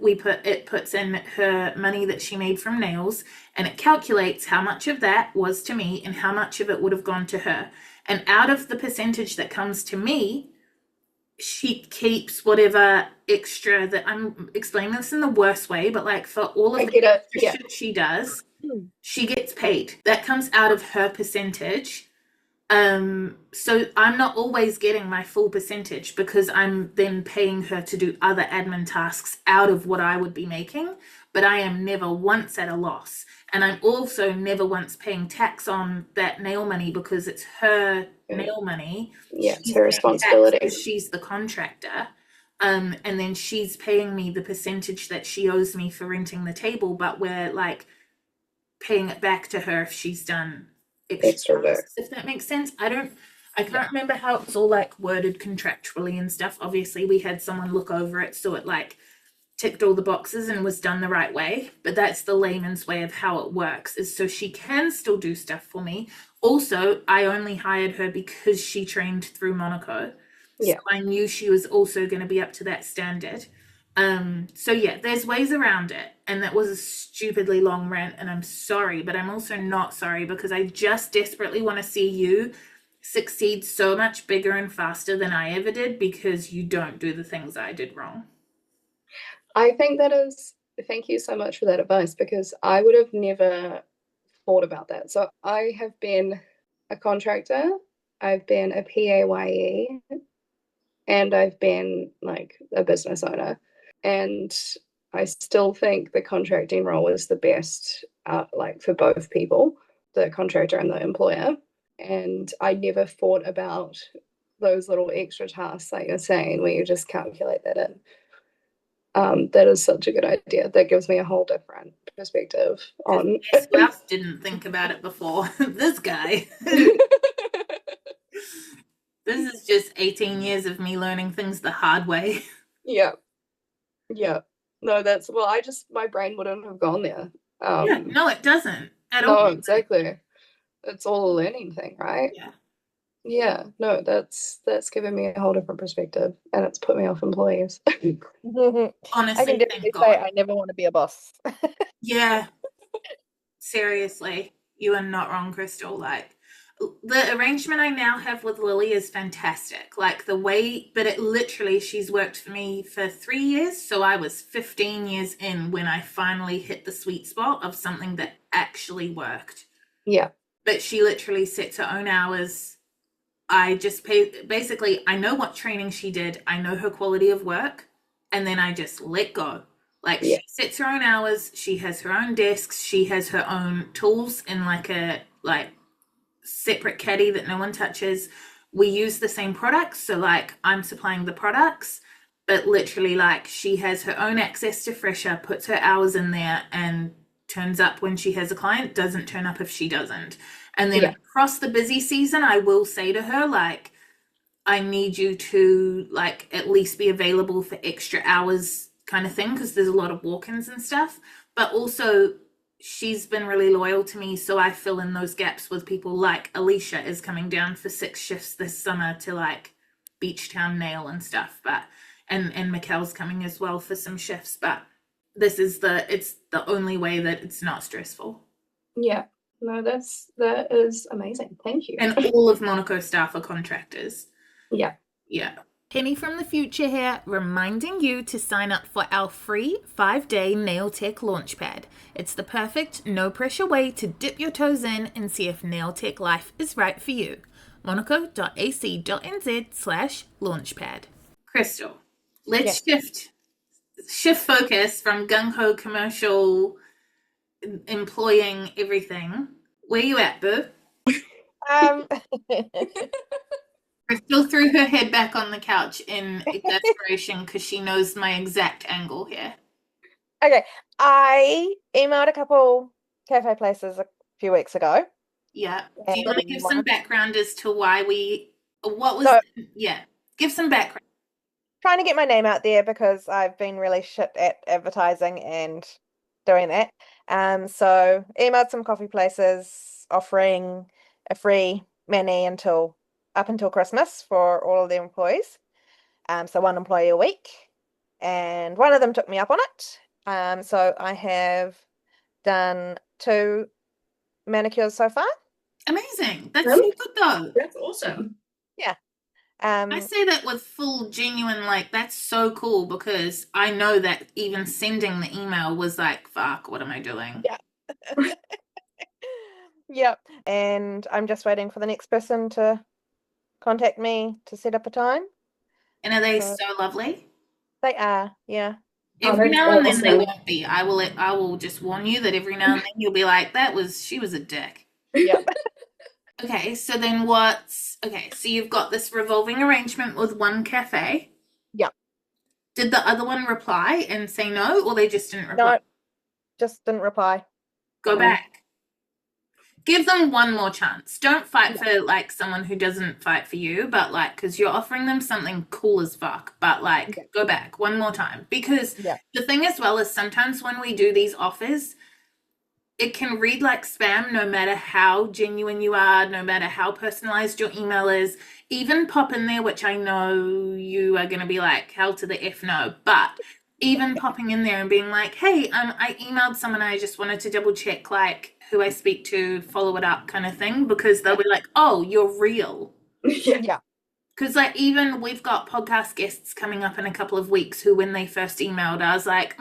puts in her money that she made from nails, and it calculates how much of that was to me and how much of it would have gone to her. And out of the percentage that comes to me, she keeps whatever extra that, I'm explaining this in the worst way, but like for all of the extra shit she does, she gets paid. That comes out of her percentage. So I'm not always getting my full percentage because I'm then paying her to do other admin tasks out of what I would be making, but I am never once at a loss. And I'm also never once paying tax on that nail money because it's her nail money. It's her responsibility. She's the contractor. And then she's paying me the percentage that she owes me for renting the table, but we're like paying it back to her if she's done extra work, if that makes sense. I can't remember how it's all like worded contractually and stuff. Obviously we had someone look over it so it like ticked all the boxes and was done the right way, but that's the layman's way of how it works, is so she can still do stuff for me. Also, I only hired her because she trained through Monaco, so I knew she was also going to be up to that standard. So yeah, there's ways around it, and that was a stupidly long rant, and I'm sorry, but I'm also not sorry because I just desperately want to see you succeed so much bigger and faster than I ever did, because you don't do the things I did wrong. I think thank you so much for that advice, because I would have never thought about that. So I have been a contractor, I've been a PAYE, and I've been like a business owner. And I still think the contracting role is the best, like for both people, the contractor and the employer. And I never thought about those little extra tasks like you're saying, where you just calculate that in. That is such a good idea. That gives me a whole different perspective on. Guess who else didn't think about it before? This guy. This is just 18 years of me learning things the hard way. Yeah. No, my brain wouldn't have gone there. No, it doesn't at all. No, exactly. It's all a learning thing, right? Yeah. No, that's given me a whole different perspective, and it's put me off employees. Honestly, I can definitely say I never want to be a boss. Yeah. Seriously, you are not wrong, Christel. Like, the arrangement I now have with Lily is fantastic. Like the way, but it literally, she's worked for me for 3 years. So I was 15 years in when I finally hit the sweet spot of something that actually worked. Yeah. But she literally sets her own hours. I just pay, basically, I know what training she did. I know her quality of work. And then I just let go. Like she sets her own hours. She has her own desks. She has her own tools in like a, separate caddy that no one touches. We use the same products, so like I'm supplying the products, but literally like she has her own access to Fresher, puts her hours in there, and turns up when she has a client, doesn't turn up if she doesn't. And then across the busy season, I will say to her, like, I need you to like at least be available for extra hours kind of thing, because there's a lot of walk-ins and stuff. But also she's been really loyal to me, so I fill in those gaps with people. Like Alisha is coming down for 6 shifts this summer to like Beach Town Nail and stuff, but and Mikkel's coming as well for some shifts. But it's the only way that it's not stressful. Yeah, No, that is amazing. Thank you. And all of Monaco staff are contractors. Yeah. Yeah. Penny from the future here, reminding you to sign up for our free 5-day nail tech launchpad. It's the perfect, no pressure way to dip your toes in and see if nail tech life is right for you. monaco.ac.nz/launchpad. Christel, let's shift focus from gung-ho commercial employing everything. Where you at, boo? Christel threw her head back on the couch in exasperation because she knows my exact angle here. Okay, I emailed a couple cafe places a few weeks ago. Yeah. Do you want to give some one- background as to why give some background. Trying to get my name out there because I've been really shit at advertising and doing that. So emailed some coffee places offering a free mani up until Christmas for all of their employees. So one employee a week, and one of them took me up on it. So I have done 2 manicures so far. Amazing. That's so good though. That's awesome. Yeah. I say that with full genuine, like, that's so cool because I know that even sending the email was like, fuck, what am I doing? Yeah. Yep. And I'm just waiting for the next person to contact me to set up a time. And are they so lovely? They are, yeah. Every now and then they won't be. I will just warn you that every now and then you'll be like, she was a dick. Yep. Okay, so then so you've got this revolving arrangement with one cafe. Yep. Did the other one reply and say no, or they just didn't reply? No, just didn't reply. Go back. Give them one more chance. Don't fight for like someone who doesn't fight for you, but like, because you're offering them something cool as fuck, but like, go back one more time. Because the thing as well is sometimes when we do these offers, it can read like spam no matter how genuine you are, no matter how personalized your email is. Even pop in there, which I know you are going to be like, hell to the F no, but even popping in there and being like, hey, I emailed someone, I just wanted to double check like who I speak to, follow it up kind of thing, because they'll be like, oh, you're real. Yeah. Because like even we've got podcast guests coming up in a couple of weeks who when they first emailed, I was like,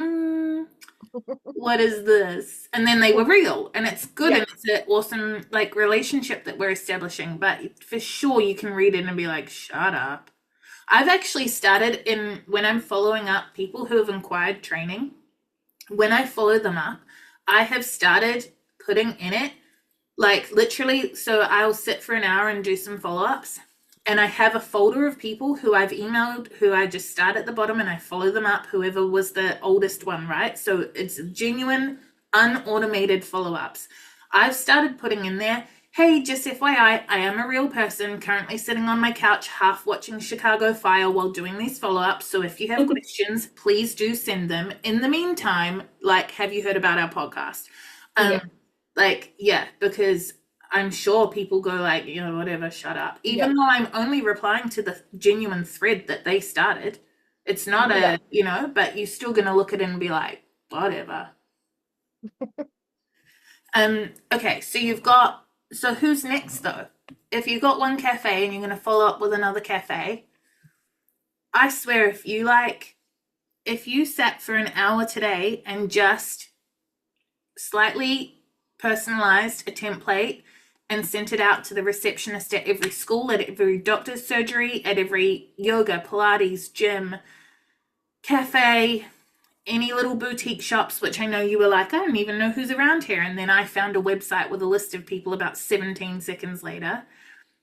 what is this? And then they were real, and it's good, and it's an awesome like relationship that we're establishing. But for sure you can read it and be like, shut up. I've actually started when I'm following up people who have inquired training, when I follow them up, I have started putting in it like literally, so I'll sit for an hour and do some follow-ups, and I have a folder of people who I've emailed who I just start at the bottom and I follow them up, whoever was the oldest one, right? So it's genuine, unautomated follow-ups. I've started putting in there, hey, just FYI, I am a real person currently sitting on my couch half watching Chicago Fire while doing these follow-ups. So if you have questions, please do send them. In the meantime, like, have you heard about our podcast? Because I'm sure people go like, whatever, shut up. Even though I'm only replying to the genuine thread that they started. It's not but you're still going to look at it and be like, whatever. Okay, so who's next though? If you've got one cafe and you're going to follow up with another cafe, I swear if you sat for an hour today and just slightly personalized a template and sent it out to the receptionist at every school, at every doctor's surgery, at every yoga, Pilates, gym, cafe, any little boutique shops, which I know you were like, I don't even know who's around here. And then I found a website with a list of people about 17 seconds later.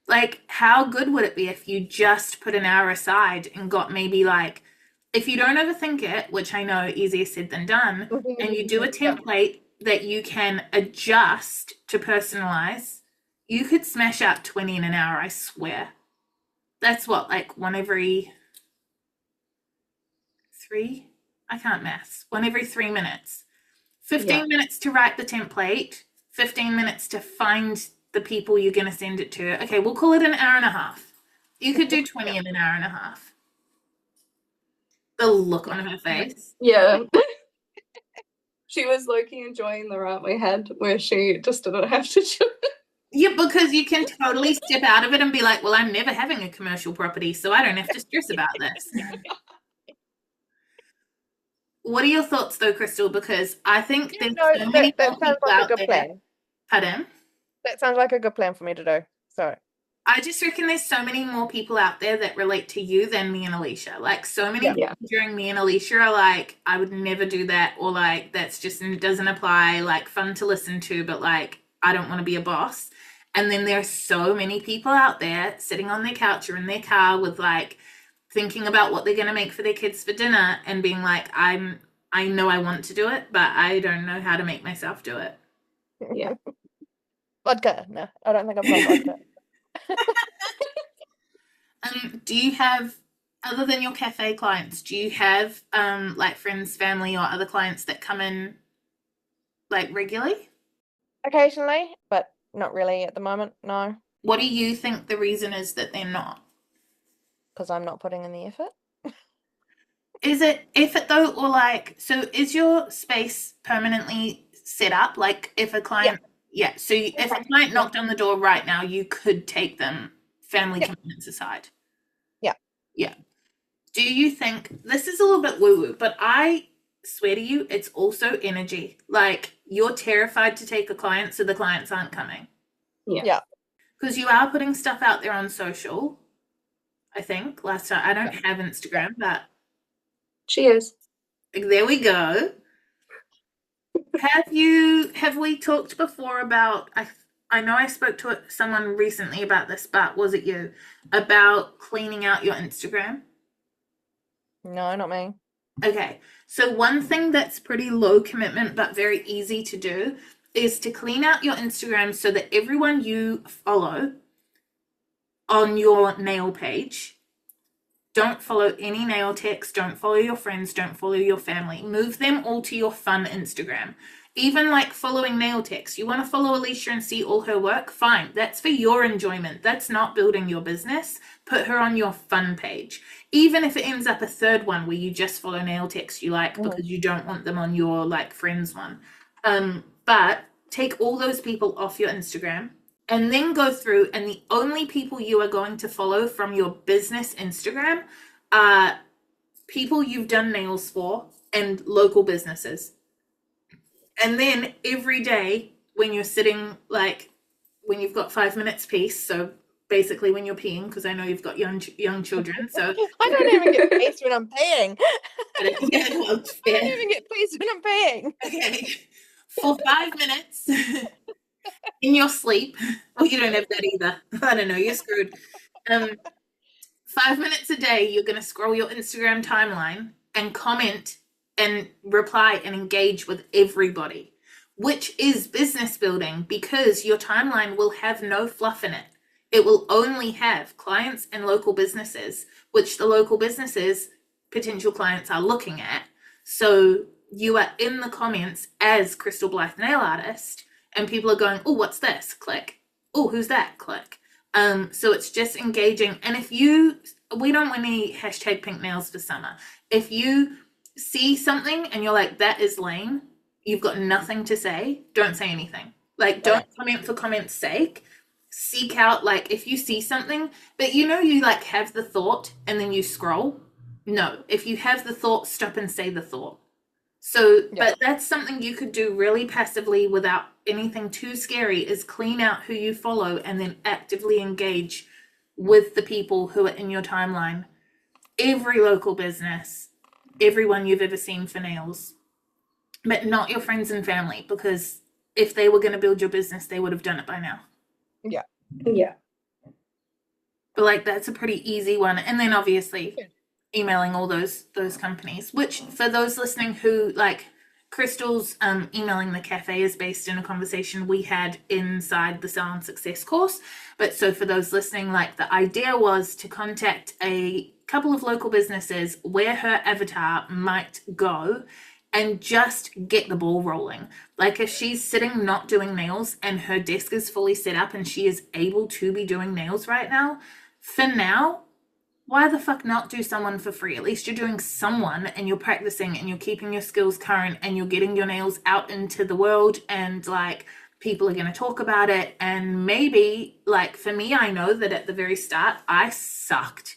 Like, how good would it be if you just put an hour aside and got maybe like, if you don't overthink it, which I know easier said than done, and you do a template that you can adjust to personalize, you could smash out 20 in an hour, I swear. That's what, like one every 3? I can't maths. One every 3 minutes. 15 minutes to write the template, 15 minutes to find the people you're going to send it to. Okay, we'll call it an hour and a half. You could do 20 in an hour and a half. The look on her face. Yeah. She was low-key enjoying the rant we had where she just didn't have to do it. Yeah, because you can totally step out of it and be like, well, I'm never having a commercial property, so I don't have to stress about this. What are your thoughts, though, Christel? Because I think there's so many more that sounds people like a out good there. plan. Pardon? That sounds like a good plan for me to do. So I just reckon there's so many more people out there that relate to you than me and Alisha. Like, so many people during me and Alisha are like, I would never do that, or like, that's just doesn't apply, like, fun to listen to, but like, I don't want to be a boss. And then there's so many people out there sitting on their couch or in their car with like thinking about what they're going to make for their kids for dinner and being like, I know I want to do it, but I don't know how to make myself do it. Yeah. vodka. No, I don't think I've got vodka. Do you have, other than your cafe clients, do you have like friends, family, or other clients that come in like regularly? Occasionally, but not really at the moment, no. What do you think the reason is that they're not? Because I'm not putting in the effort. Is it effort though, or like, so is your space permanently set up? Like if a client, so if a client knocked on the door right now, you could take them, family commitments aside. Yeah. Do you think, this is a little bit woo-woo, but I swear to you, it's also energy. Like, you're terrified to take a client, so the clients aren't coming. Yeah. Because you are putting stuff out there on social, I think. Last time, I don't have Instagram, but She is. there we go. Have we talked before about, I know I spoke to someone recently about this, but was it you? About cleaning out your Instagram? No, not me. Okay, so one thing that's pretty low commitment but very easy to do is to clean out your Instagram so that everyone you follow on your nail page, don't follow any nail techs, don't follow your friends, don't follow your family. Move them all to your fun Instagram. Even like following nail techs. You want to follow Alisha and see all her work? Fine. That's for your enjoyment. That's not building your business. Put her on your fun page. Even if it ends up a third one where you just follow nail techs you like because you don't want them on your like friends one. But take all those people off your Instagram and then go through, and the only people you are going to follow from your business Instagram are people you've done nails for and local businesses. And then every day when you're sitting, like when you've got 5 minutes peace, so basically when you're peeing, because I know you've got young children, so I don't even get peace when I'm peeing. I don't even get peace when I'm peeing. Okay, for 5 minutes in your sleep. Oh, you don't have that either. I don't know, you're screwed. 5 minutes a day, you're going to scroll your Instagram timeline and comment and reply and engage with everybody, which is business building, because your timeline will have no fluff in it. It will only have clients and local businesses, which the local businesses, potential clients, are looking at. So you are in the comments as Christel Blythe Nail Artist, and people are going, oh, what's this? Click. Oh, who's that? Click. So it's just engaging. And we don't want any hashtag pink nails for summer. If you see something and you're like, that is lame, you've got nothing to say, don't say anything. Like, don't comment for comment's sake. Seek out, like, if you see something, but you like have the thought and then you scroll. No, if you have the thought, stop and say the thought. So, but that's something you could do really passively without anything too scary, is clean out who you follow and then actively engage with the people who are in your timeline. Every local business, everyone you've ever seen for nails, but not your friends and family, because if they were going to build your business, they would have done it by now. Yeah. But like, that's a pretty easy one. And then obviously emailing all those companies, which for those listening who like, Christel's emailing the cafe is based in a conversation we had inside the Sell and Success course. But so for those listening, like, the idea was to contact a couple of local businesses where her avatar might go and just get the ball rolling. Like, if she's sitting not doing nails and her desk is fully set up and she is able to be doing nails right now, for now, why the fuck not do someone for free? At least you're doing someone and you're practicing and you're keeping your skills current and you're getting your nails out into the world, and like people are going to talk about it. And maybe, like for me, I know that at the very start I sucked.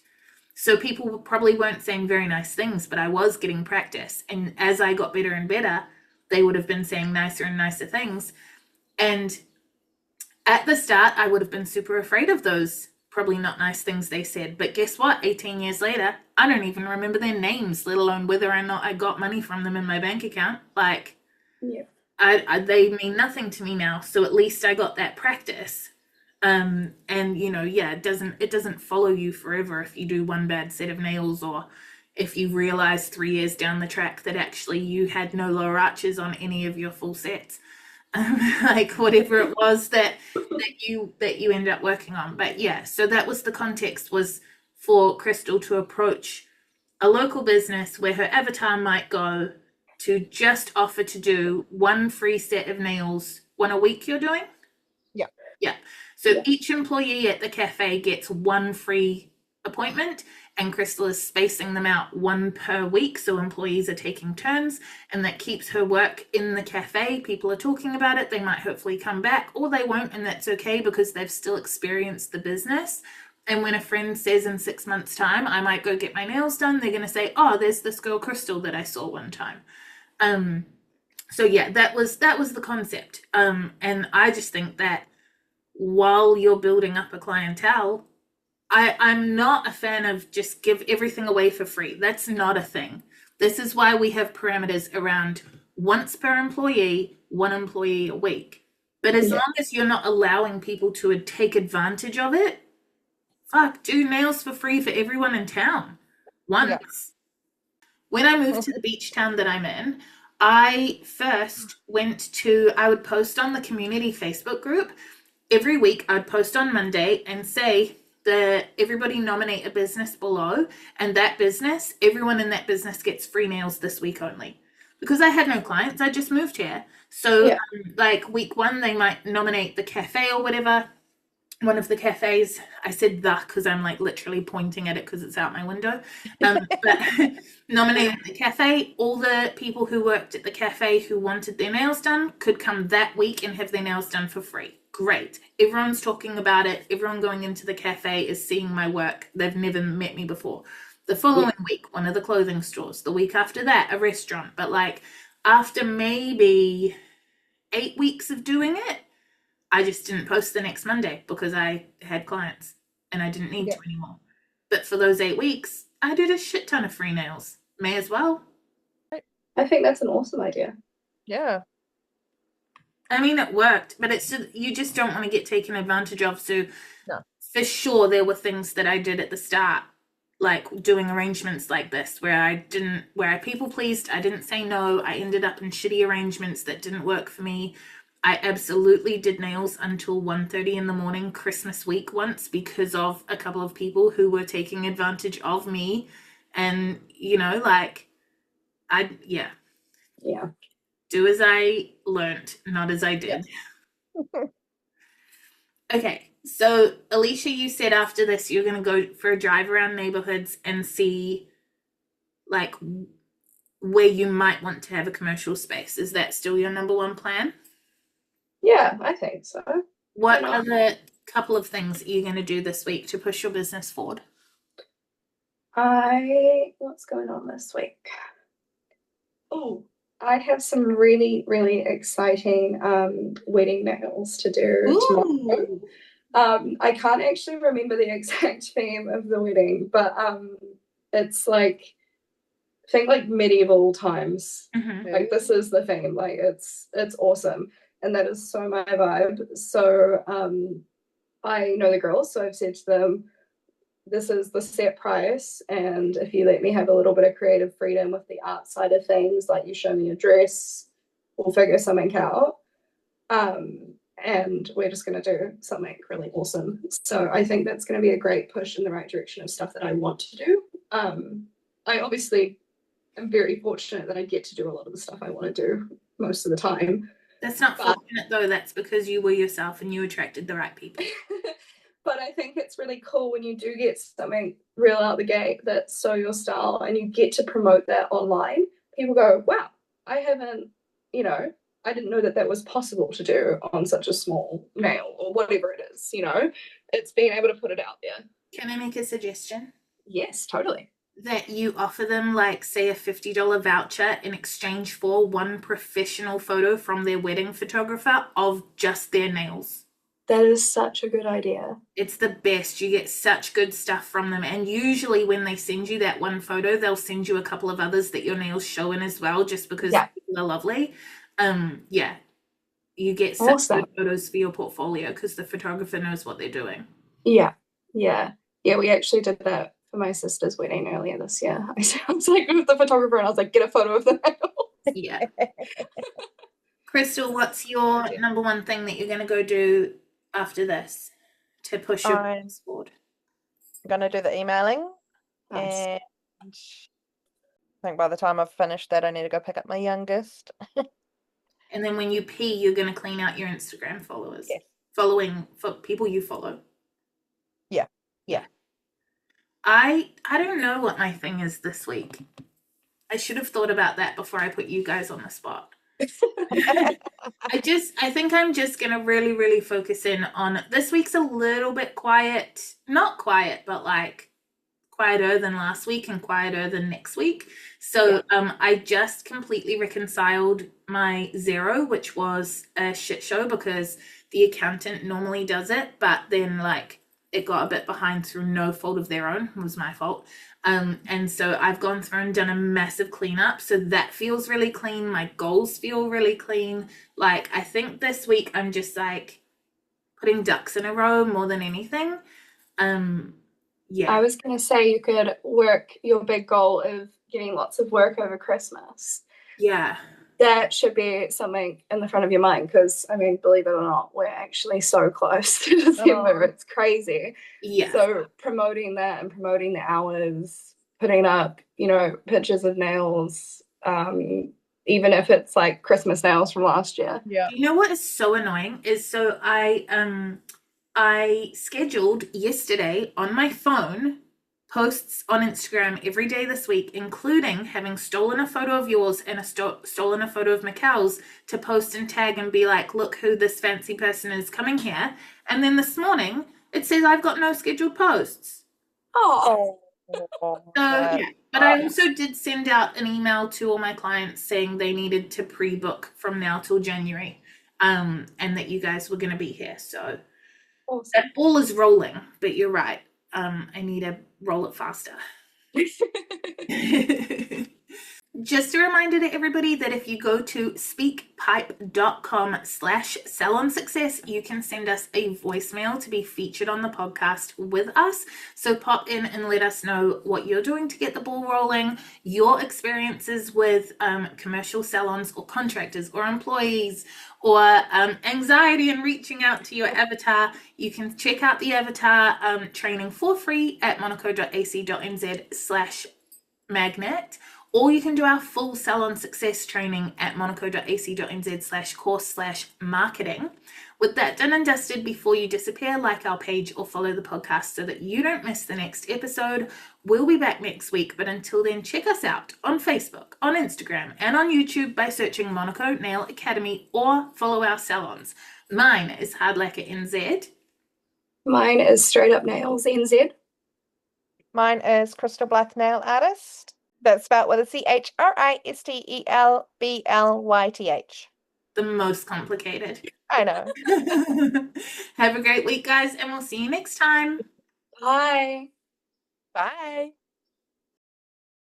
So people probably weren't saying very nice things, but I was getting practice. And as I got better and better, they would have been saying nicer and nicer things. And at the start, I would have been super afraid of those probably not nice things they said. But guess what? 18 years later, I don't even remember their names, let alone whether or not I got money from them in my bank account. Like, Yeah. they mean nothing to me now. So at least I got that practice. And you know, yeah, it doesn't follow you forever if you do one bad set of nails, or if you realize 3 years down the track that actually you had no lower arches on any of your full sets. Like whatever it was that you ended up working on. But yeah, so that was the context, was for Christel to approach a local business where her avatar might go to just offer to do one free set of nails, one a week you're doing? Yeah. Yeah. So each employee at the cafe gets one free appointment, and Christel is spacing them out one per week, so employees are taking turns, and that keeps her work in the cafe. People are talking about it. They might hopefully come back, or they won't, and that's okay because they've still experienced the business. And when a friend says in 6 months' time, I might go get my nails done, they're going to say, oh, there's this girl Christel that I saw one time. So yeah, that was the concept. And I just think that while you're building up a clientele, I'm not a fan of just give everything away for free. That's not a thing. This is why we have parameters around once per employee, one employee a week. But as long as you're not allowing people to take advantage of it, fuck, do nails for free for everyone in town. Once. Yeah. When I moved to the beach town that I'm in, I first I would post on the community Facebook group. Every week I'd post on Monday and say that everybody nominate a business below, and that business, everyone in that business gets free nails this week only. Because I had no clients, I just moved here. So like week 1, they might nominate the cafe or whatever. One of the cafes, I said the because I'm like literally pointing at it because it's out my window. But nominated the cafe. All the people who worked at the cafe who wanted their nails done could come that week and have their nails done for free. Great. Everyone's talking about it. Everyone going into the cafe is seeing my work. They've never met me before. The following week, one of the clothing stores. The week after that, a restaurant. But like after maybe 8 weeks of doing it, I just didn't post the next Monday because I had clients and I didn't need to anymore. But for those 8 weeks, I did a shit ton of free nails. May as well. I think that's an awesome idea. Yeah. I mean, it worked, but it's just, you just don't want to get taken advantage of. So No. for sure, there were things that I did at the start, like doing arrangements like this, where I people pleased. I didn't say no. I ended up in shitty arrangements that didn't work for me. I absolutely did nails until 1:30 in the morning Christmas week once because of a couple of people who were taking advantage of me. And, you know, like, Yeah. do as I learnt, not as I did. Okay, so Alisha, you said after this you're going to go for a drive around neighborhoods and see, like, where you might want to have a commercial space. Is that still your number one plan? Yeah, I think so. What other couple of things are you going to do this week to push your business forward? What's going on this week? Oh, I have some really, really exciting wedding nails to do tomorrow. I can't actually remember the exact theme of the wedding, but it's like, think like medieval times. Like this is the theme. Like it's awesome. And that is so my vibe. So I know the girls, so I've said to them, this is the set price, and if you let me have a little bit of creative freedom with the art side of things, like you show me a dress, we'll figure something out. And we're just going to do something really awesome. So I think that's going to be a great push in the right direction of stuff that I want to do. I obviously am very fortunate that I get to do a lot of the stuff I want to do most of the time. That's not fortunate though. That's because you were yourself and you attracted the right people. But I think it's really cool when you do get something real out the gate that's so your style and you get to promote that online. People go, wow, I haven't, I didn't know that was possible to do on such a small nail or whatever it is, It's being able to put it out there. Can I make a suggestion? Yes, totally. That you offer them, like, say, a $50 voucher in exchange for one professional photo from their wedding photographer of just their nails. That is such a good idea. It's the best. You get such good stuff from them. And usually when they send you that one photo, they'll send you a couple of others that your nails show in as well, just because they're lovely. Yeah. You get such good photos for your portfolio because the photographer knows what they're doing. Yeah. Yeah. Yeah, we actually did that for my sister's wedding earlier this year. I was like with the photographer and I was like, get a photo of the nails. Yeah. Christel, what's your number one thing that you're going to go do after this to push your business forward? I'm going to do the emailing. Nice. And I think by the time I've finished that, I need to go pick up my youngest. And then when you pee, you're going to clean out your Instagram followers. Yes. Following for people you follow. Yeah. Yeah. I don't know what my thing is this week. I should have thought about that before I put you guys on the spot. I think I'm just gonna really, really focus in on this week's a little bit quiet. Not quiet, but like quieter than last week and quieter than next week. So I just completely reconciled my zero, which was a shit show because the accountant normally does it, but then like it got a bit behind through no fault of their own. It was my fault. And so I've gone through and done a massive cleanup. So that feels really clean. My goals feel really clean. Like, I think this week I'm just like putting ducks in a row more than anything. Yeah. I was going to say you could work your big goal of getting lots of work over Christmas. Yeah. That should be something in the front of your mind because, I mean, believe it or not, we're actually so close to December. It's crazy. Yeah. So promoting that and promoting the hours, putting up, pictures of nails, even if it's like Christmas nails from last year. Yeah. You know what is so annoying is so I scheduled yesterday on my phone posts on Instagram every day this week, including having stolen a photo of yours and stolen a photo of Mikkel's to post and tag and be like, look who this fancy person is coming here. And then this morning, it says I've got no scheduled posts. Oh. Yeah. But I also did send out an email to all my clients saying they needed to pre-book from now till January, and that you guys were going to be here. So awesome. That ball is rolling, but you're right. I need to roll it faster. Just a reminder to everybody that if you go to speakpipe.com/salonsuccess, you can send us a voicemail to be featured on the podcast with us. So pop in and let us know what you're doing to get the ball rolling, your experiences with commercial salons or contractors or employees, or anxiety in reaching out to your avatar. You can check out the avatar training for free at monaco.ac.nz/magnet. Or you can do our full salon success training at monaco.ac.nz/course/marketing. With that done and dusted, before you disappear, like our page or follow the podcast so that you don't miss the next episode. We'll be back next week, but until then, check us out on Facebook, on Instagram, and on YouTube by searching Monaco Nail Academy or follow our salons. Mine is Hard Lacquer NZ. Mine is Straight Up Nails NZ. Mine is Christel Blythe Nail Artist. That's spelled with a CHRISTELBLYTH. The most complicated. I know. Have a great week, guys, and we'll see you next time. Bye. Bye.